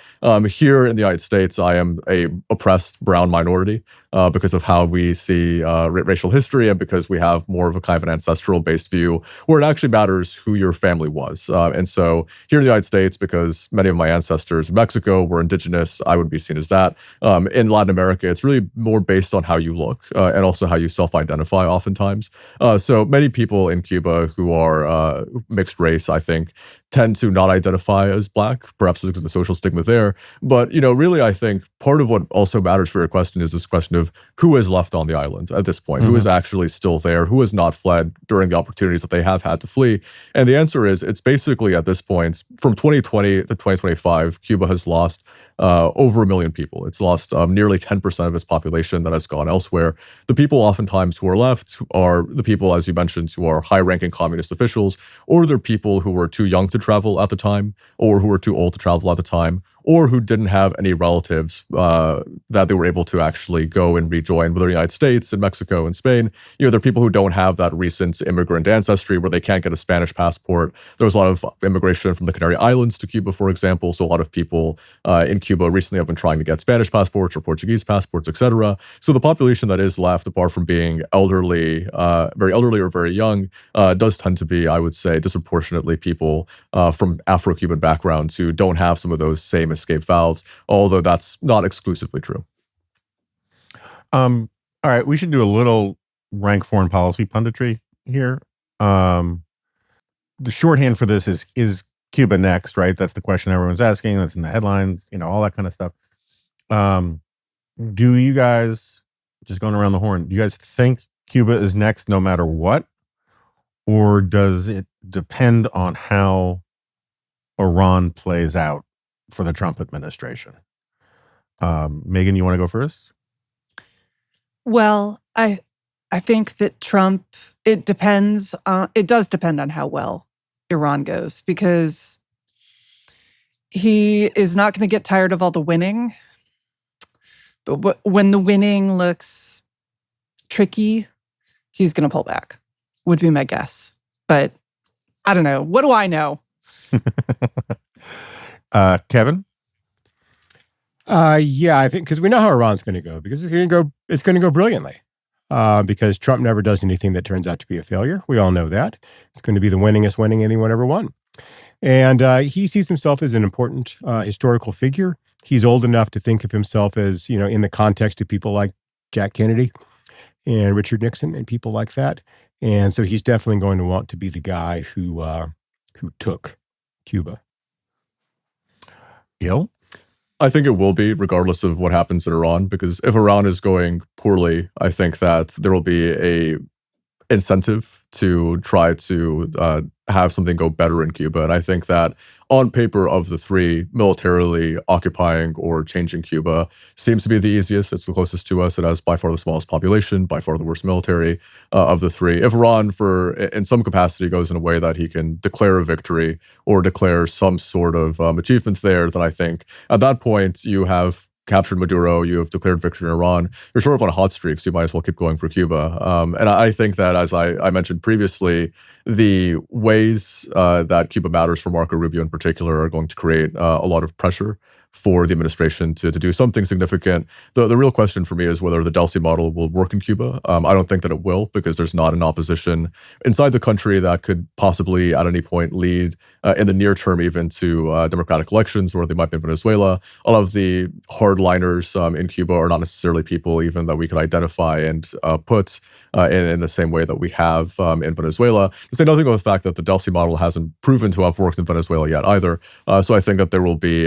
Here in the United States, I am a oppressed brown minority because of how we see racial history, and because we have more of a kind of an ancestral-based view where it actually matters who your family was. And so here in the United States, because many of my ancestors in Mexico were indigenous, I would be seen as that. In Latin America, it's really more based on how you look and also how you self-identify oftentimes. So many people in Cuba who are mixed race, I think, tend to not identify as Black, perhaps because of the social stigma there. But, really, I think part of what also matters for your question is this question of who is left on the island at this point, who is actually still there, who has not fled during the opportunities that they have had to flee. And the answer is it's basically at this point, from 2020 to 2025, Cuba has lost over 1 million people. It's lost nearly 10% of its population that has gone elsewhere. The people oftentimes who are left are the people, as you mentioned, who are high-ranking communist officials, or they're people who were too young to travel at the time, or who were too old to travel at the time, or who didn't have any relatives that they were able to actually go and rejoin, whether in the United States, in Mexico, and Spain. There are people who don't have that recent immigrant ancestry where they can't get a Spanish passport. There was a lot of immigration from the Canary Islands to Cuba, for example. So a lot of people in Cuba recently have been trying to get Spanish passports or Portuguese passports, etc. So the population that is left, apart from being elderly, very elderly or very young, does tend to be, I would say, disproportionately people from Afro-Cuban backgrounds who don't have some of those same escape valves, although that's not exclusively true.
All right, we should do a little rank foreign policy punditry here. The shorthand for this is Cuba next, right? That's the question everyone's asking. That's in the headlines, all that kind of stuff. Do you guys, just going around the horn, do you guys think Cuba is next no matter what? Or does it depend on how Iran plays out for the Trump administration? Megan, you want to go first?
Well, I think that Trump, it does depend on how well Iran goes, because he is not going to get tired of all the winning. But when the winning looks tricky, he's going to pull back, would be my guess. But I don't know. What do I know?
Kevin?
Yeah, I think because we know how Iran's going to go, because it's going to go brilliantly. Because Trump never does anything that turns out to be a failure. We all know that. It's going to be the winningest winning anyone ever won. And he sees himself as an important historical figure. He's old enough to think of himself as, in the context of people like Jack Kennedy and Richard Nixon and people like that. And so he's definitely going to want to be the guy who took Cuba.
Gil?
I think it will be, regardless of what happens in Iran, because if Iran is going poorly, I think that there will be a incentive to try to have something go better in Cuba. And I think that on paper, of the three, militarily occupying or changing Cuba seems to be the easiest. It's the closest to us. It has by far the smallest population, by far the worst military of the three. If Iran, in some capacity, goes in a way that he can declare a victory or declare some sort of achievement there, then I think at that point you have captured Maduro, you have declared victory in Iran, you're sort of on a hot streak, so you might as well keep going for Cuba. And I think that, as I mentioned previously, the ways that Cuba matters for Marco Rubio in particular are going to create a lot of pressure for the administration to do something significant. The real question for me is whether the Delcy model will work in Cuba. I don't think that it will, because there's not an opposition inside the country that could possibly at any point lead in the near term even to democratic elections, or they might be in Venezuela. A lot of the hardliners in Cuba are not necessarily people even that we could identify and put in the same way that we have in Venezuela. To say nothing of the fact that the Delcy model hasn't proven to have worked in Venezuela yet either. So I think that there will be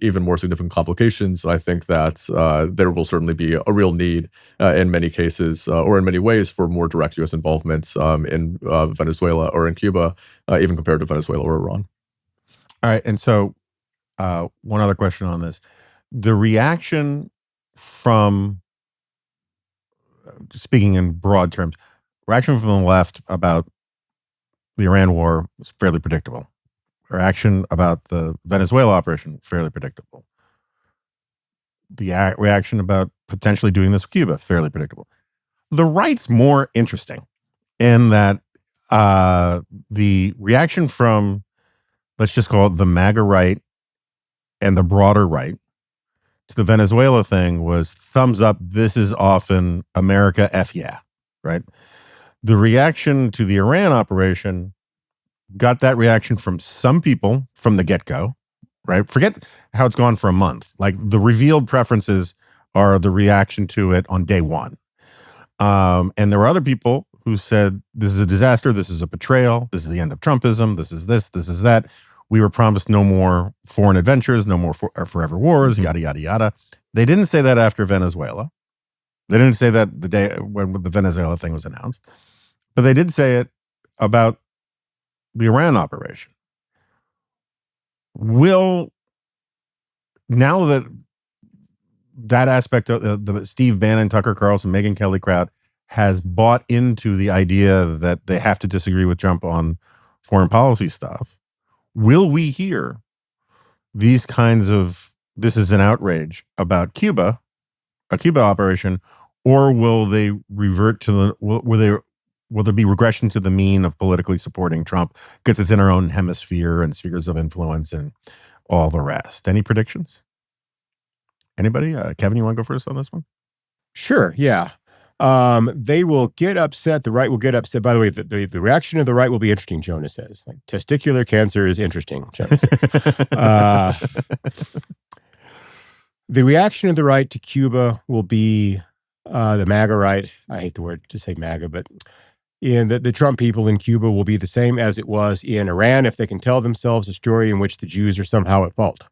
even more significant complications. And I think that there will certainly be a real need in many cases or in many ways for more direct U.S. involvement in Venezuela or in Cuba, even compared to Venezuela or Iran.
All right. And so one other question on this. The reaction from, speaking in broad terms, reaction from the left about the Iran war was fairly predictable. Reaction about the Venezuela operation, fairly predictable. The reaction about potentially doing this with Cuba, fairly predictable. The right's more interesting in that the reaction from, let's just call it the MAGA right and the broader right to the Venezuela thing was thumbs up. This is often America, F yeah, right? The reaction to the Iran operation got that reaction from some people from the get-go, right? Forget how it's gone for a month. Like the revealed preferences are the reaction to it on day one. And there were other people who said, this is a disaster, this is a betrayal, this is the end of Trumpism, this is this is that. We were promised no more foreign adventures, no more forever wars, yada, yada, yada. They didn't say that after Venezuela. They didn't say that the day when the Venezuela thing was announced. But they did say it about the Iran operation. Now that aspect of the Steve Bannon, Tucker Carlson, Megyn Kelly crowd has bought into the idea that they have to disagree with Trump on foreign policy stuff, will we hear these kinds of, this is an outrage about Cuba, a Cuba operation, or will they revert to the, will there be regression to the mean of politically supporting Trump because it's in our own hemisphere and spheres of influence and all the rest? Any predictions? Anybody? Kevin, you want to go first on this one?
Sure, yeah. They will get upset. The right will get upset. By the way, the reaction of the right will be interesting, Jonah says. Like, testicular cancer is interesting, Jonah says. The reaction of the right to Cuba will be the MAGA right. I hate the word to say MAGA, but in the Trump people in Cuba will be the same as it was in Iran if they can tell themselves a story in which the Jews are somehow at fault.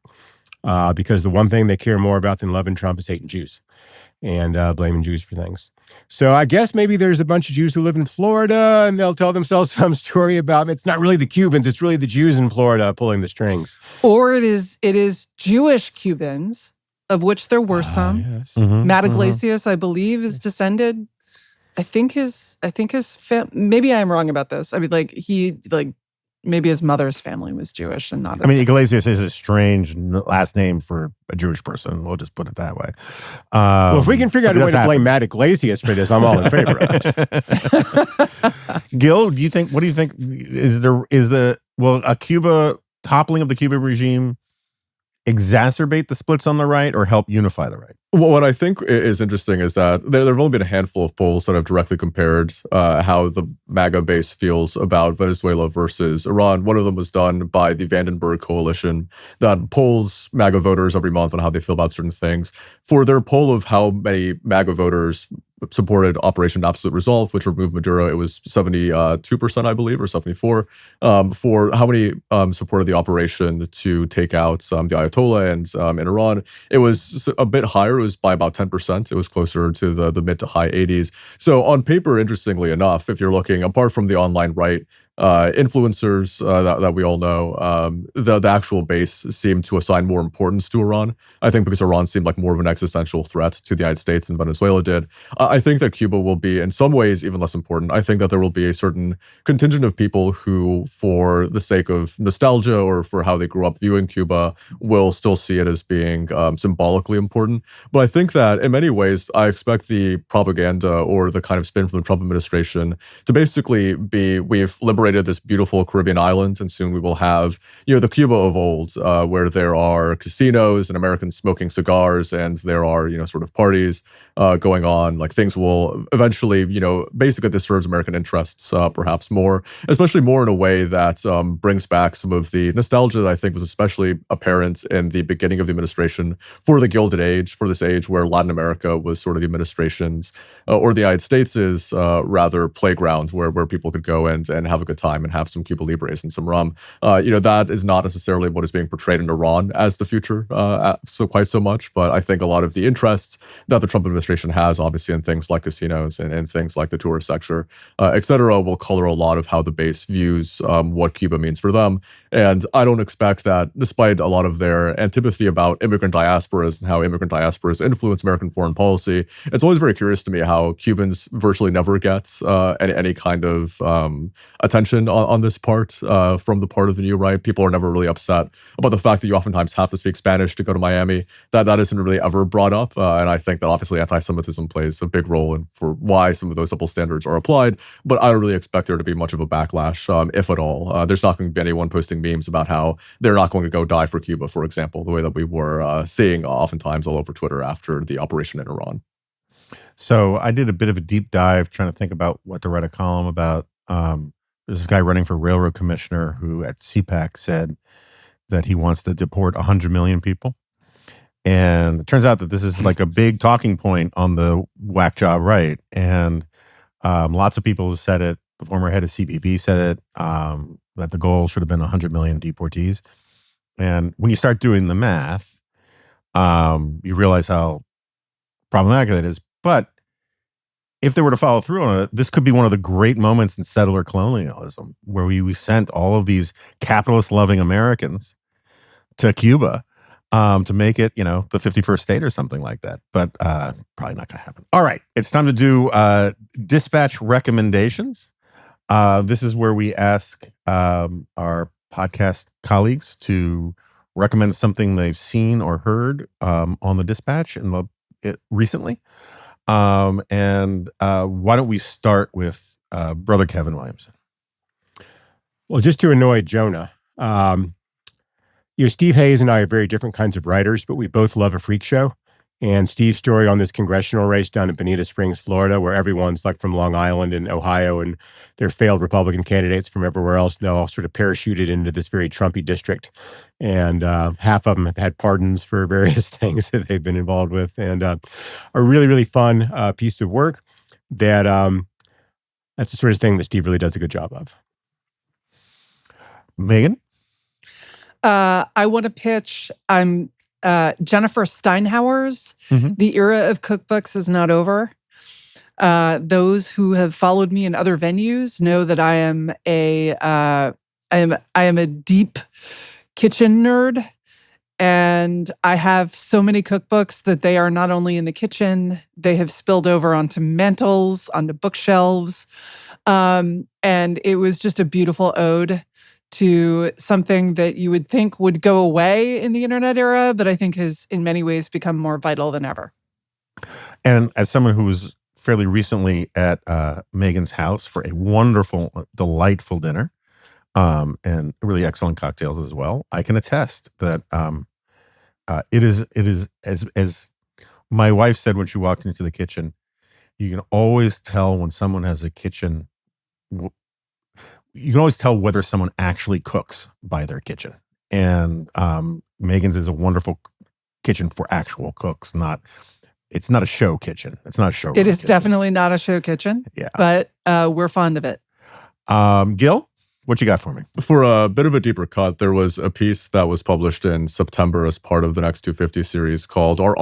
Because the one thing they care more about than loving Trump is hating Jews and blaming Jews for things. So I guess maybe there's a bunch of Jews who live in Florida and they'll tell themselves some story about it's not really the Cubans, it's really the Jews in Florida pulling the strings.
Or it is Jewish Cubans, of which there were some.
Yes.
Mm-hmm,
Matt Iglesias, I believe, is descended. I think his maybe I'm wrong about this. I mean, maybe his mother's family was Jewish and not his.
I mean, Iglesias is a strange last name for a Jewish person. We'll just put it that way.
Well, if we can figure out a way to blame Matt Iglesias for this, I'm all in favor of it.
Gil, what do you think? Will a Cuba toppling of the Cuban regime exacerbate the splits on the right or help unify the right?
Well, what I think is interesting is that there have only been a handful of polls that have directly compared how the MAGA base feels about Venezuela versus Iran. One of them was done by the Vandenberg Coalition that polls MAGA voters every month on how they feel about certain things. For their poll of how many MAGA voters supported Operation Absolute Resolve, which removed Maduro, it was 72%, I believe, or 74%. For how many supported the operation to take out the Ayatollah and in Iran, it was a bit higher. It was by about 10%. It was closer to the mid to high 80s. So on paper, interestingly enough, if you're looking, apart from the online right, influencers that we all know, the actual base seemed to assign more importance to Iran. I think because Iran seemed like more of an existential threat to the United States than Venezuela did. I think that Cuba will be, in some ways, even less important. I think that there will be a certain contingent of people who, for the sake of nostalgia or for how they grew up viewing Cuba, will still see it as being symbolically important. But I think that in many ways, I expect the propaganda or the kind of spin from the Trump administration to basically be, we've liberated created this beautiful Caribbean island, and soon we will have, the Cuba of old, where there are casinos and Americans smoking cigars, and there are, sort of parties going on. Like things will eventually, basically this serves American interests perhaps more, especially more in a way that brings back some of the nostalgia that I think was especially apparent in the beginning of the administration for the Gilded Age, for this age where Latin America was sort of the administration's, or the United States is rather playground where people could go and have a good time and have some Cuba Libres and some rum. That is not necessarily what is being portrayed in Iran as the future quite so much, but I think a lot of the interests that the Trump administration has, obviously, in things like casinos and things like the tourist sector, et cetera, will color a lot of how the base views what Cuba means for them. And I don't expect that, despite a lot of their antipathy about immigrant diasporas and how immigrant diasporas influence American foreign policy, it's always very curious to me how Cubans virtually never get any kind of attention on this part from the part of the new right. People are never really upset about the fact that you oftentimes have to speak Spanish to go to Miami. That isn't really ever brought up. And I think that obviously anti-Semitism plays a big role in for why some of those double standards are applied. But I don't really expect there to be much of a backlash, if at all. There's not going to be anyone posting memes about how they're not going to go die for Cuba, for example, the way that we were seeing oftentimes all over Twitter after the operation in Iran.
So I did a bit of a deep dive trying to think about what to write a column about. There's this guy running for railroad commissioner who at CPAC said that he wants to deport 100 million people. And it turns out that this is like a big talking point on the whack job right. And lots of people have said it. The former head of CBP said it, that the goal should have been 100 million deportees. And when you start doing the math, you realize how problematic that is. But if they were to follow through on it, this could be one of the great moments in settler colonialism, where we sent all of these capitalist-loving Americans to Cuba to make it, the 51st state or something like that. But probably not going to happen. All right, it's time to do dispatch recommendations. This is where we ask our podcast colleagues to recommend something they've seen or heard on the dispatch recently. And why don't we start with Brother Kevin Williamson?
Well, just to annoy Jonah, Steve Hayes and I are very different kinds of writers, but we both love a freak show. And Steve's story on this congressional race down in Bonita Springs, Florida, where everyone's like from Long Island and Ohio, and they're failed Republican candidates from everywhere else. They're all sort of parachuted into this very Trumpy district. And half of them have had pardons for various things that they've been involved with. And a really, really fun piece of work that that's the sort of thing that Steve really does a good job of.
Megan?
I want to pitch, Jennifer Steinhauer's The Era of Cookbooks is Not Over. Those who have followed me in other venues know that I am a deep kitchen nerd, and I have so many cookbooks that they are not only in the kitchen, they have spilled over onto mantels, onto bookshelves, and it was just a beautiful ode to something that you would think would go away in the internet era, but I think has in many ways become more vital than ever.
And as someone who was fairly recently at Megan's house for a wonderful, delightful dinner, and really excellent cocktails as well, I can attest that it is as my wife said when she walked into the kitchen, you can always tell when someone has a kitchen. You can always tell whether someone actually cooks by their kitchen. And Megan's is a wonderful kitchen for actual cooks. It's not a show kitchen. It's not a show.
It is
kitchen.
Definitely not a show kitchen.
Yeah.
But we're fond of it.
Gil, what you got for me?
For a bit of a deeper cut, there was a piece that was published in September as part of the Next 250 series called Our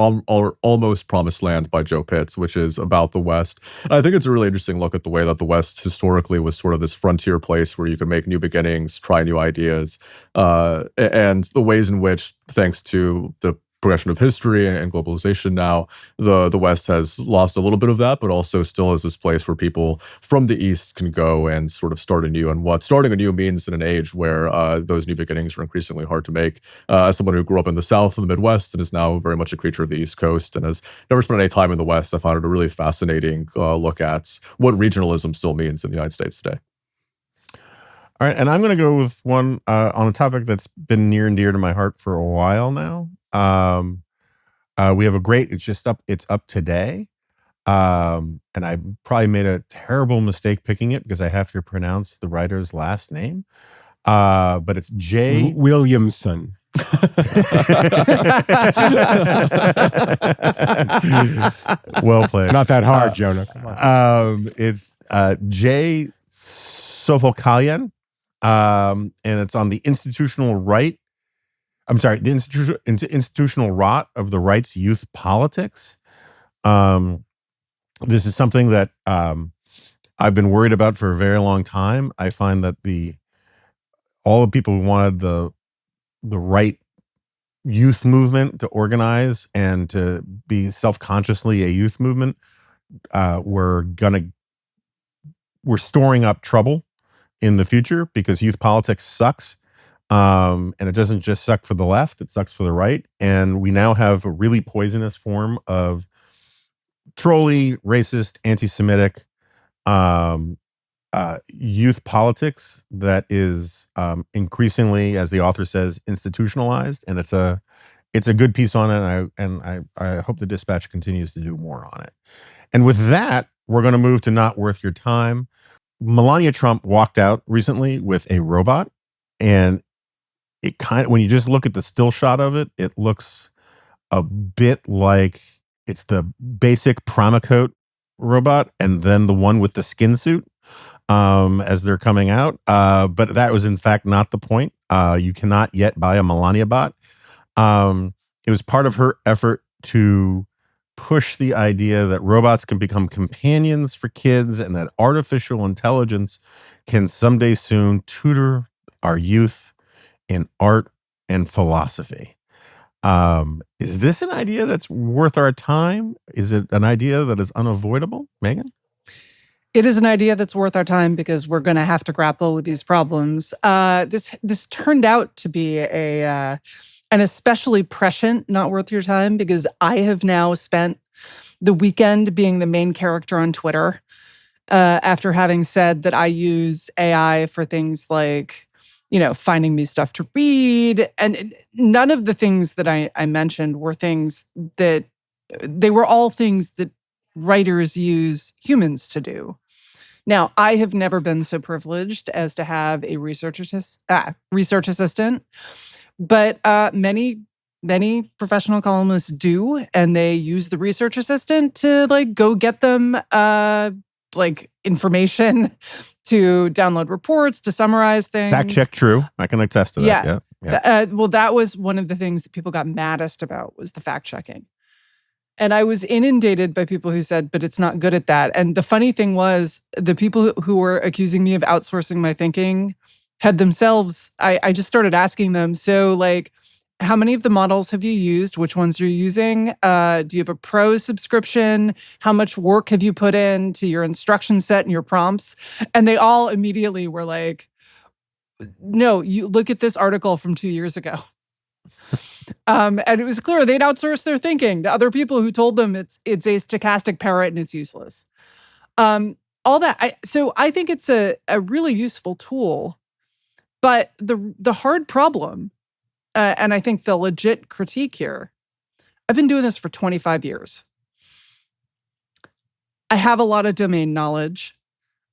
Almost Promised Land by Joe Pitts, which is about the West. I think it's a really interesting look at the way that the West historically was sort of this frontier place where you could make new beginnings, try new ideas, and the ways in which, thanks to the progression of history and globalization now, the West has lost a little bit of that, but also still is this place where people from the East can go and sort of start anew. And what starting anew means in an age where those new beginnings are increasingly hard to make. As someone who grew up in the South and the Midwest and is now very much a creature of the East Coast and has never spent any time in the West, I found it a really fascinating look at what regionalism still means in the United States today.
All right, and I'm going to go with one on a topic that's been near and dear to my heart for a while now. We have a great. It's up today, and I probably made a terrible mistake picking it because I have to pronounce the writer's last name. But it's J.
Williamson.
Well played.
Not that hard, Jonah. Come on.
It's J. Sofokalyan, and it's on the institutional right. I'm sorry, the institutional rot of the right's youth politics. This is something that I've been worried about for a very long time. I find that all the people who wanted the right youth movement to organize and to be self-consciously a youth movement, we're storing up trouble in the future because youth politics sucks. And it doesn't just suck for the left, it sucks for the right. And we now have a really poisonous form of trolly, racist, anti-Semitic youth politics that is increasingly, as the author says, institutionalized. And it's a good piece on it. And I hope the Dispatch continues to do more on it. And with that, we're going to move to Not Worth Your Time. Melania Trump walked out recently with a robot, and it when you just look at the still shot of it, it looks a bit like it's the basic Promacoat robot and then the one with the skin suit as they're coming out. But that was in fact not the point. You cannot yet buy a Melania bot. It was part of her effort to push the idea that robots can become companions for kids and that artificial intelligence can someday soon tutor our youth in art and philosophy. Is this an idea that's worth our time? Is it an idea that is unavoidable, Megan?
It is an idea that's worth our time because we're going to have to grapple with these problems. This turned out to be an especially prescient not worth your time because I have now spent the weekend being the main character on Twitter after having said that I use AI for things like, finding me stuff to read. And none of the things that I mentioned were things that, they were all things that writers use humans to do. Now, I have never been so privileged as to have a research assistant, but many professional columnists do, and they use the research assistant to go get them information, to download reports, to summarize things.
Fact check true. I can attest to that. Yeah.
Well, that was one of the things that people got maddest about was the fact checking. And I was inundated by people who said, but it's not good at that. And the funny thing was, the people who were accusing me of outsourcing my thinking had themselves, I just started asking them, so how many of the models have you used? Which ones are you using? Do you have a pro subscription? How much work have you put into your instruction set and your prompts? And they all immediately were like, no, you look at this article from 2 years ago. And it was clear they'd outsourced their thinking to other people who told them it's a stochastic parrot and it's useless. All that. So I think it's a really useful tool, but the hard problem, and I think the legit critique here, I've been doing this for 25 years. I have a lot of domain knowledge.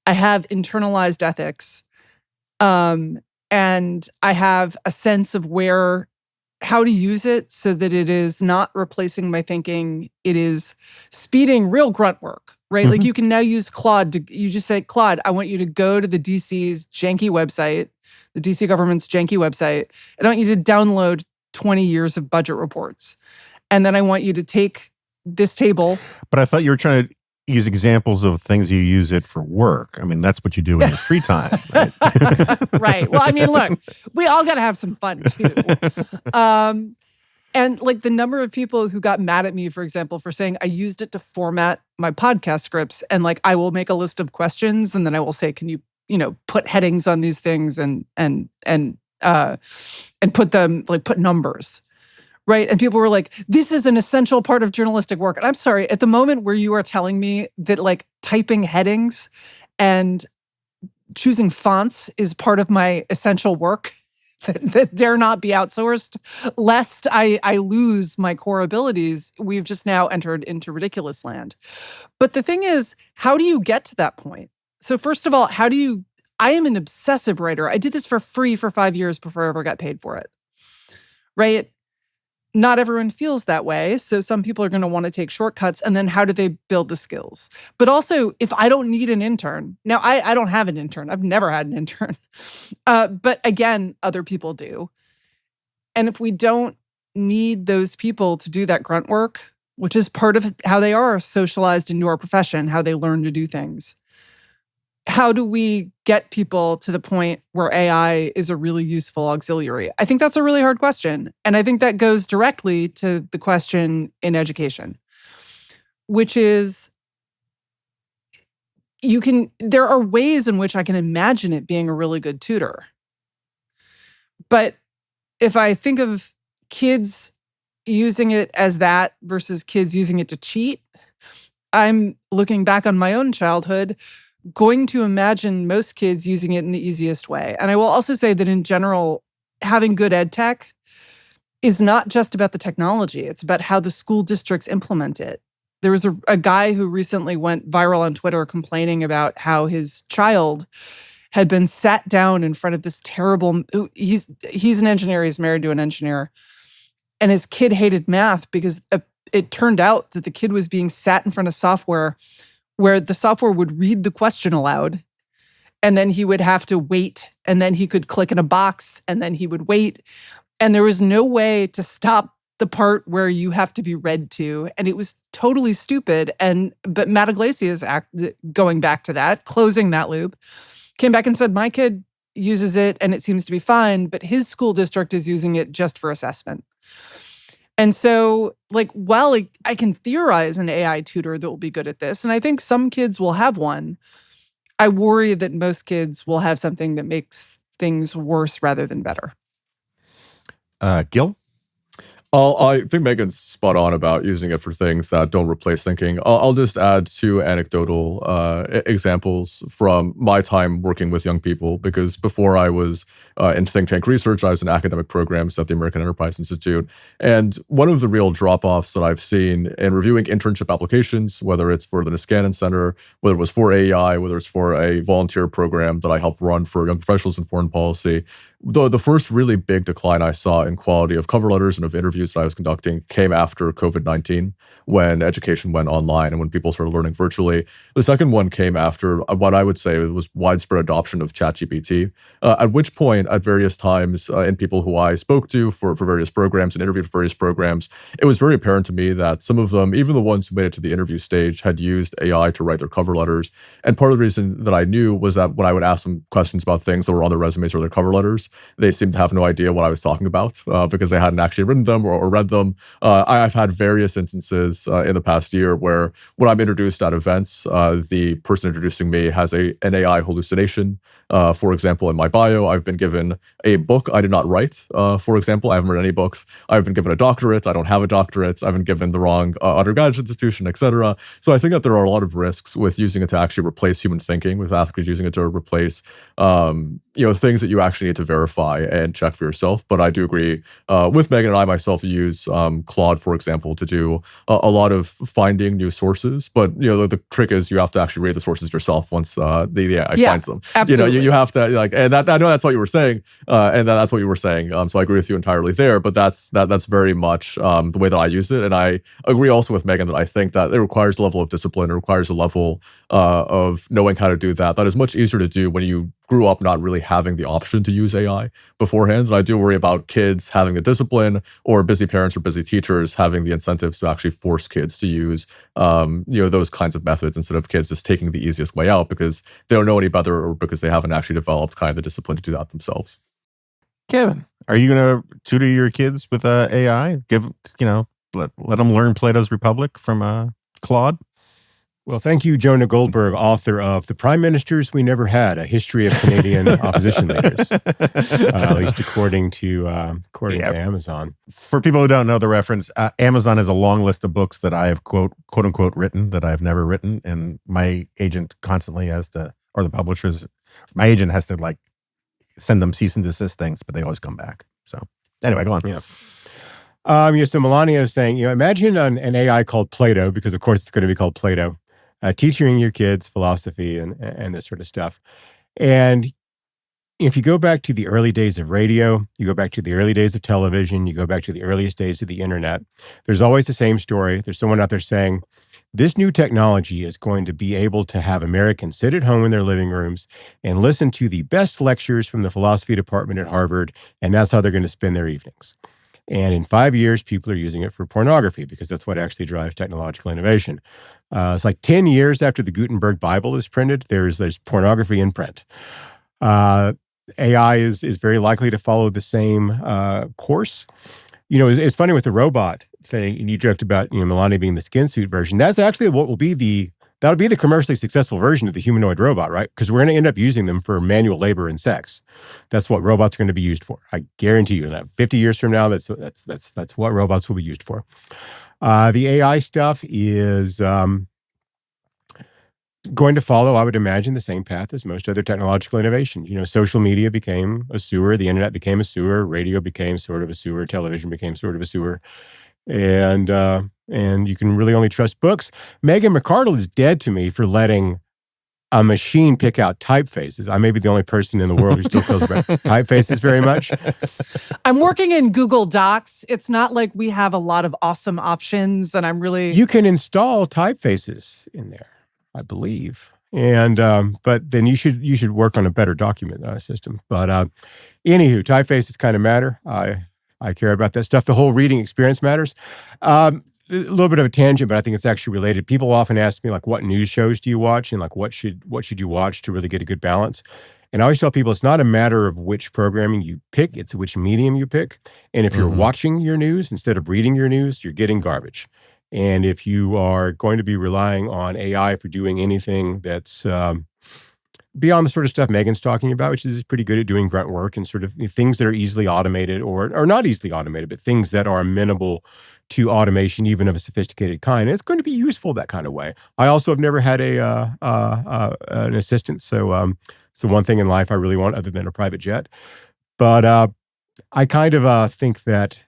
I have internalized ethics. And I have a sense of how to use it so that it is not replacing my thinking. It is speeding real grunt work, right?
Mm-hmm.
You can now use Claude. You just say, Claude, I want you to go to the DC's janky website, the DC government's janky website. I want you to download 20 years of budget reports. And then I want you to take this table.
But I thought you were trying to use examples of things you use it for work. I mean, that's what you do in your free time, right?
Right. Well, I mean, look, we all got to have some fun too. And the number of people who got mad at me, for example, for saying I used it to format my podcast scripts, and I will make a list of questions and then I will say, can you, put headings on these things and put them, put numbers. Right. And people were like, this is an essential part of journalistic work. And I'm sorry, at the moment where you are telling me that typing headings and choosing fonts is part of my essential work that dare not be outsourced, lest I lose my core abilities. We've just now entered into ridiculous land. But the thing is, how do you get to that point? So first of all, I am an obsessive writer. I did this for free for 5 years before I ever got paid for it, right? Not everyone feels that way. So some people are going to want to take shortcuts. And then how do they build the skills? But also, if I don't need an intern, now I don't have an intern. I've never had an intern. But again, other people do. And if we don't need those people to do that grunt work, which is part of how they are socialized into our profession, how they learn to do things, how do we get people to the point where AI is a really useful auxiliary? I think that's a really hard question. And I think that goes directly to the question in education, which is there are ways in which I can imagine it being a really good tutor. But if I think of kids using it as that versus kids using it to cheat, I'm looking back on my own childhood, going to imagine most kids using it in the easiest way. And I will also say that in general, having good ed tech is not just about the technology. It's about how the school districts implement it. There was a guy who recently went viral on Twitter complaining about how his child had been sat down in front of this terrible, he's an engineer, he's married to an engineer, and his kid hated math because it turned out that the kid was being sat in front of software where the software would read the question aloud, and then he would have to wait, and then he could click in a box, and then he would wait. And there was no way to stop the part where you have to be read to. And it was totally stupid. But Matt Iglesias, going back to that, closing that loop, came back and said, my kid uses it and it seems to be fine, but his school district is using it just for assessment. And so, while I can theorize an AI tutor that will be good at this, and I think some kids will have one, I worry that most kids will have something that makes things worse rather than better.
Gil?
I think Megan's spot on about using it for things that don't replace thinking. I'll just add 2 anecdotal examples from my time working with young people, because before I was in think tank research, I was in academic programs at the American Enterprise Institute. And one of the real drop-offs that I've seen in reviewing internship applications, whether it's for the Niskanen Center, whether it was for AEI, whether it's for a volunteer program that I helped run for young professionals in foreign policy, the first really big decline I saw in quality of cover letters and of interviews that I was conducting came after COVID-19, when education went online and when people started learning virtually. The second one came after what I would say was widespread adoption of ChatGPT, at which point, at various times, in people who I spoke to for various programs and interviewed for various programs, it was very apparent to me that some of them, even the ones who made it to the interview stage, had used AI to write their cover letters. And part of the reason that I knew was that when I would ask them questions about things that were on their resumes or their cover letters, they seemed to have no idea what I was talking about because they hadn't actually written them or read them. I've had various instances in the past year where when I'm introduced at events, the person introducing me has an AI hallucination. For example, in my bio, I've been given a book I did not write. For example, I haven't read any books. I've been given a doctorate. I don't have a doctorate. I've been given the wrong undergraduate institution, etc. So I think that there are a lot of risks with using it to actually replace human thinking, with actually using it to replace things that you actually need to verify and check for yourself. But I do agree with Megan, and I myself use Claude, for example, to do a lot of finding new sources. But the trick is you have to actually read the sources yourself once the AI finds them.
Absolutely.
You have to and that, I know that's what you were saying, and that's what you were saying. So I agree with you entirely there. But that's very much the way that I use it, and I agree also with Megan that I think that it requires a level of discipline. It requires a level of knowing how to do that. That is much easier to do when you grew up not really having the option to use AI beforehand. And I do worry about kids having the discipline, or busy parents or busy teachers having the incentives to actually force kids to use those kinds of methods instead of kids just taking the easiest way out because they don't know any better or because they haven't actually developed kind of the discipline to do that themselves.
Kevin, are you going to tutor your kids with AI? Let them learn Plato's Republic from Claude?
Well, thank you, Jonah Goldberg, author of The Prime Ministers We Never Had, A History of Canadian Opposition Leaders, at least according to Amazon.
For people who don't know the reference, Amazon has a long list of books that I have, quote unquote, written that I've never written. And my agent constantly or the publishers My agent has to like send them cease and desist things, but they always come back. So anyway, go on.
Yeah. So Melania is saying, imagine an AI called Plato, because of course it's going to be called Plato, teaching your kids philosophy and this sort of stuff. And if you go back to the early days of radio, you go back to the early days of television, you go back to the earliest days of the internet, there's always the same story. There's someone out there saying, this new technology is going to be able to have Americans sit at home in their living rooms and listen to the best lectures from the philosophy department at Harvard, and that's how they're going to spend their evenings. And in 5 years, people are using it for pornography because that's what actually drives technological innovation. It's like 10 years after the Gutenberg Bible is printed, there's pornography in print. AI is very likely to follow the same course. It's funny with the robot thing, and you joked about Melania being the skin suit version. That's actually what will be the commercially successful version of the humanoid robot, right? Because we're going to end up using them for manual labor and sex. That's what robots are going to be used for. I guarantee you that 50 years from now, that's what robots will be used for. The AI stuff is going to follow, I would imagine, the same path as most other technological innovations. Social media became a sewer, the internet became a sewer, radio became sort of a sewer, television became sort of a sewer, and you can really only trust books. Megan McArdle is dead to me for letting a machine pick out typefaces. I may be the only person in the world who still feels about typefaces very much.
I'm working in Google Docs. It's not like we have a lot of awesome options, and I'm really...
You can install typefaces in there, I believe. And but then you should work on a better document system. But anywho, typefaces kind of matter. I care about that stuff. The whole reading experience matters. A little bit of a tangent, but I think it's actually related. People often ask me, like, what news shows do you watch, and like what should you watch to really get a good balance? And I always tell people it's not a matter of which programming you pick; it's which medium you pick. And if you're watching your news instead of reading your news, you're getting garbage. And if you are going to be relying on AI for doing anything that's beyond the sort of stuff Megan's talking about, which is pretty good at doing grunt work and sort of things that are easily automated or not easily automated, but things that are amenable to automation, even of a sophisticated kind, it's going to be useful that kind of way. I also have never had an assistant, so it's the one thing in life I really want other than a private jet. But I kind of think that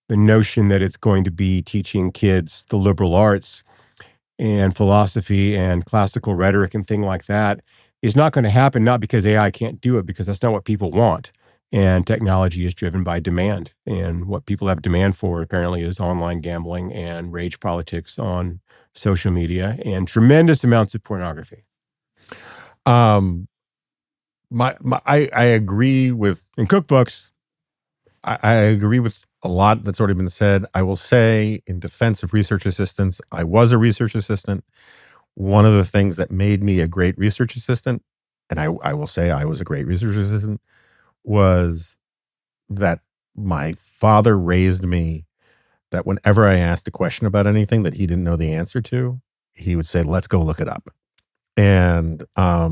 the notion that it's going to be teaching kids the liberal arts and philosophy and classical rhetoric and thing like that is not going to happen, not because AI can't do it, because that's not what people want. And technology is driven by demand. And what people have demand for apparently is online gambling and rage politics on social media and tremendous amounts of pornography.
I agree with...
And cookbooks.
I agree with a lot that's already been said. I will say, in defense of research assistants, I was a research assistant. One of the things that made me a great research assistant, and I will say I was a great research assistant, was that my father raised me that whenever I asked a question about anything that he didn't know the answer to, he would say, let's go look it up. And I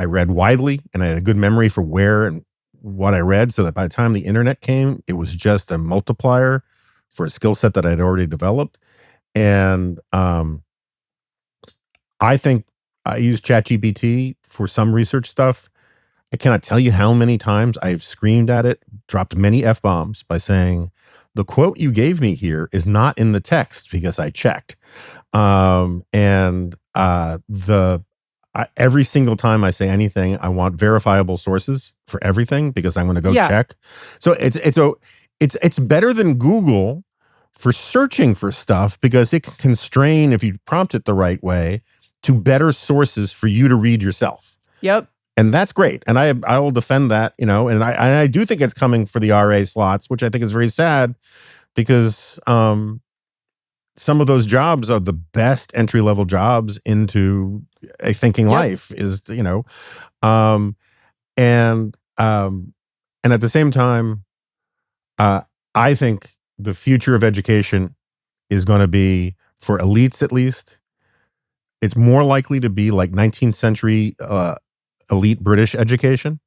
read widely, and I had a good memory for where and what I read, so that by the time the internet came, it was just a multiplier for a skill set that I'd already developed. And I think I use ChatGPT for some research stuff. I cannot tell you how many times I've screamed at it, dropped many F-bombs by saying, the quote you gave me here is not in the text, because I checked. Every single time I say anything, I want verifiable sources for everything, because I'm going to go check. So it's better than Google for searching for stuff, because it can constrain, if you prompt it the right way, to better sources for you to read yourself.
Yep.
And that's great. And I will defend that, and I do think it's coming for the RA slots, which I think is very sad, because some of those jobs are the best entry-level jobs into a thinking life, is, and at the same time, I think the future of education is going to be, for elites at least, it's more likely to be like 19th century elite British education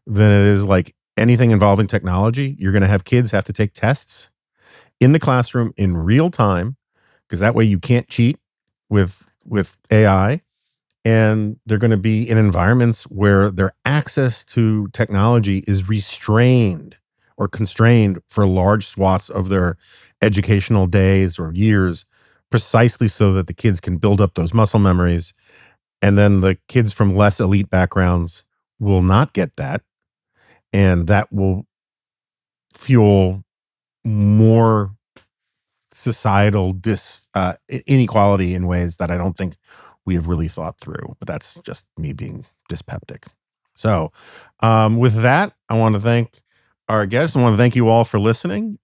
than it is like anything involving technology. You're going to have kids have to take tests in the classroom in real time, because that way you can't cheat with AI. and they're going to be in environments where their access to technology is restrained or constrained for large swaths of their educational days or years, precisely so that the kids can build up those muscle memories. And then the kids from less elite backgrounds will not get that. And that will fuel more societal inequality in ways that I don't think we have really thought through. But that's just me being dyspeptic. So with that, I want to thank our guests. I want to thank you all for listening.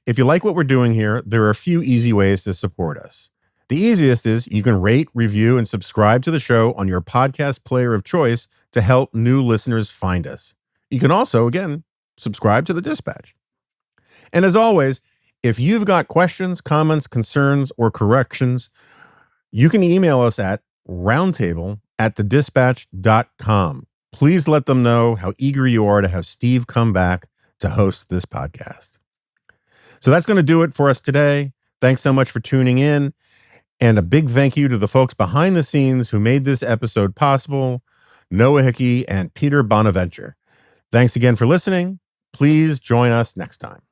If you like what we're doing here, there are a few easy ways to support us. The easiest is you can rate, review, and subscribe to the show on your podcast player of choice to help new listeners find us. You can also, again, subscribe to the Dispatch. And as always, if you've got questions, comments, concerns, or corrections, you can email us at roundtable@thedispatch.com. Please let them know how eager you are to have Steve come back to host this podcast. So that's going to do it for us today. Thanks so much for tuning in. And a big thank you to the folks behind the scenes who made this episode possible, Noah Hickey and Peter Bonaventure. Thanks again for listening. Please join us next time.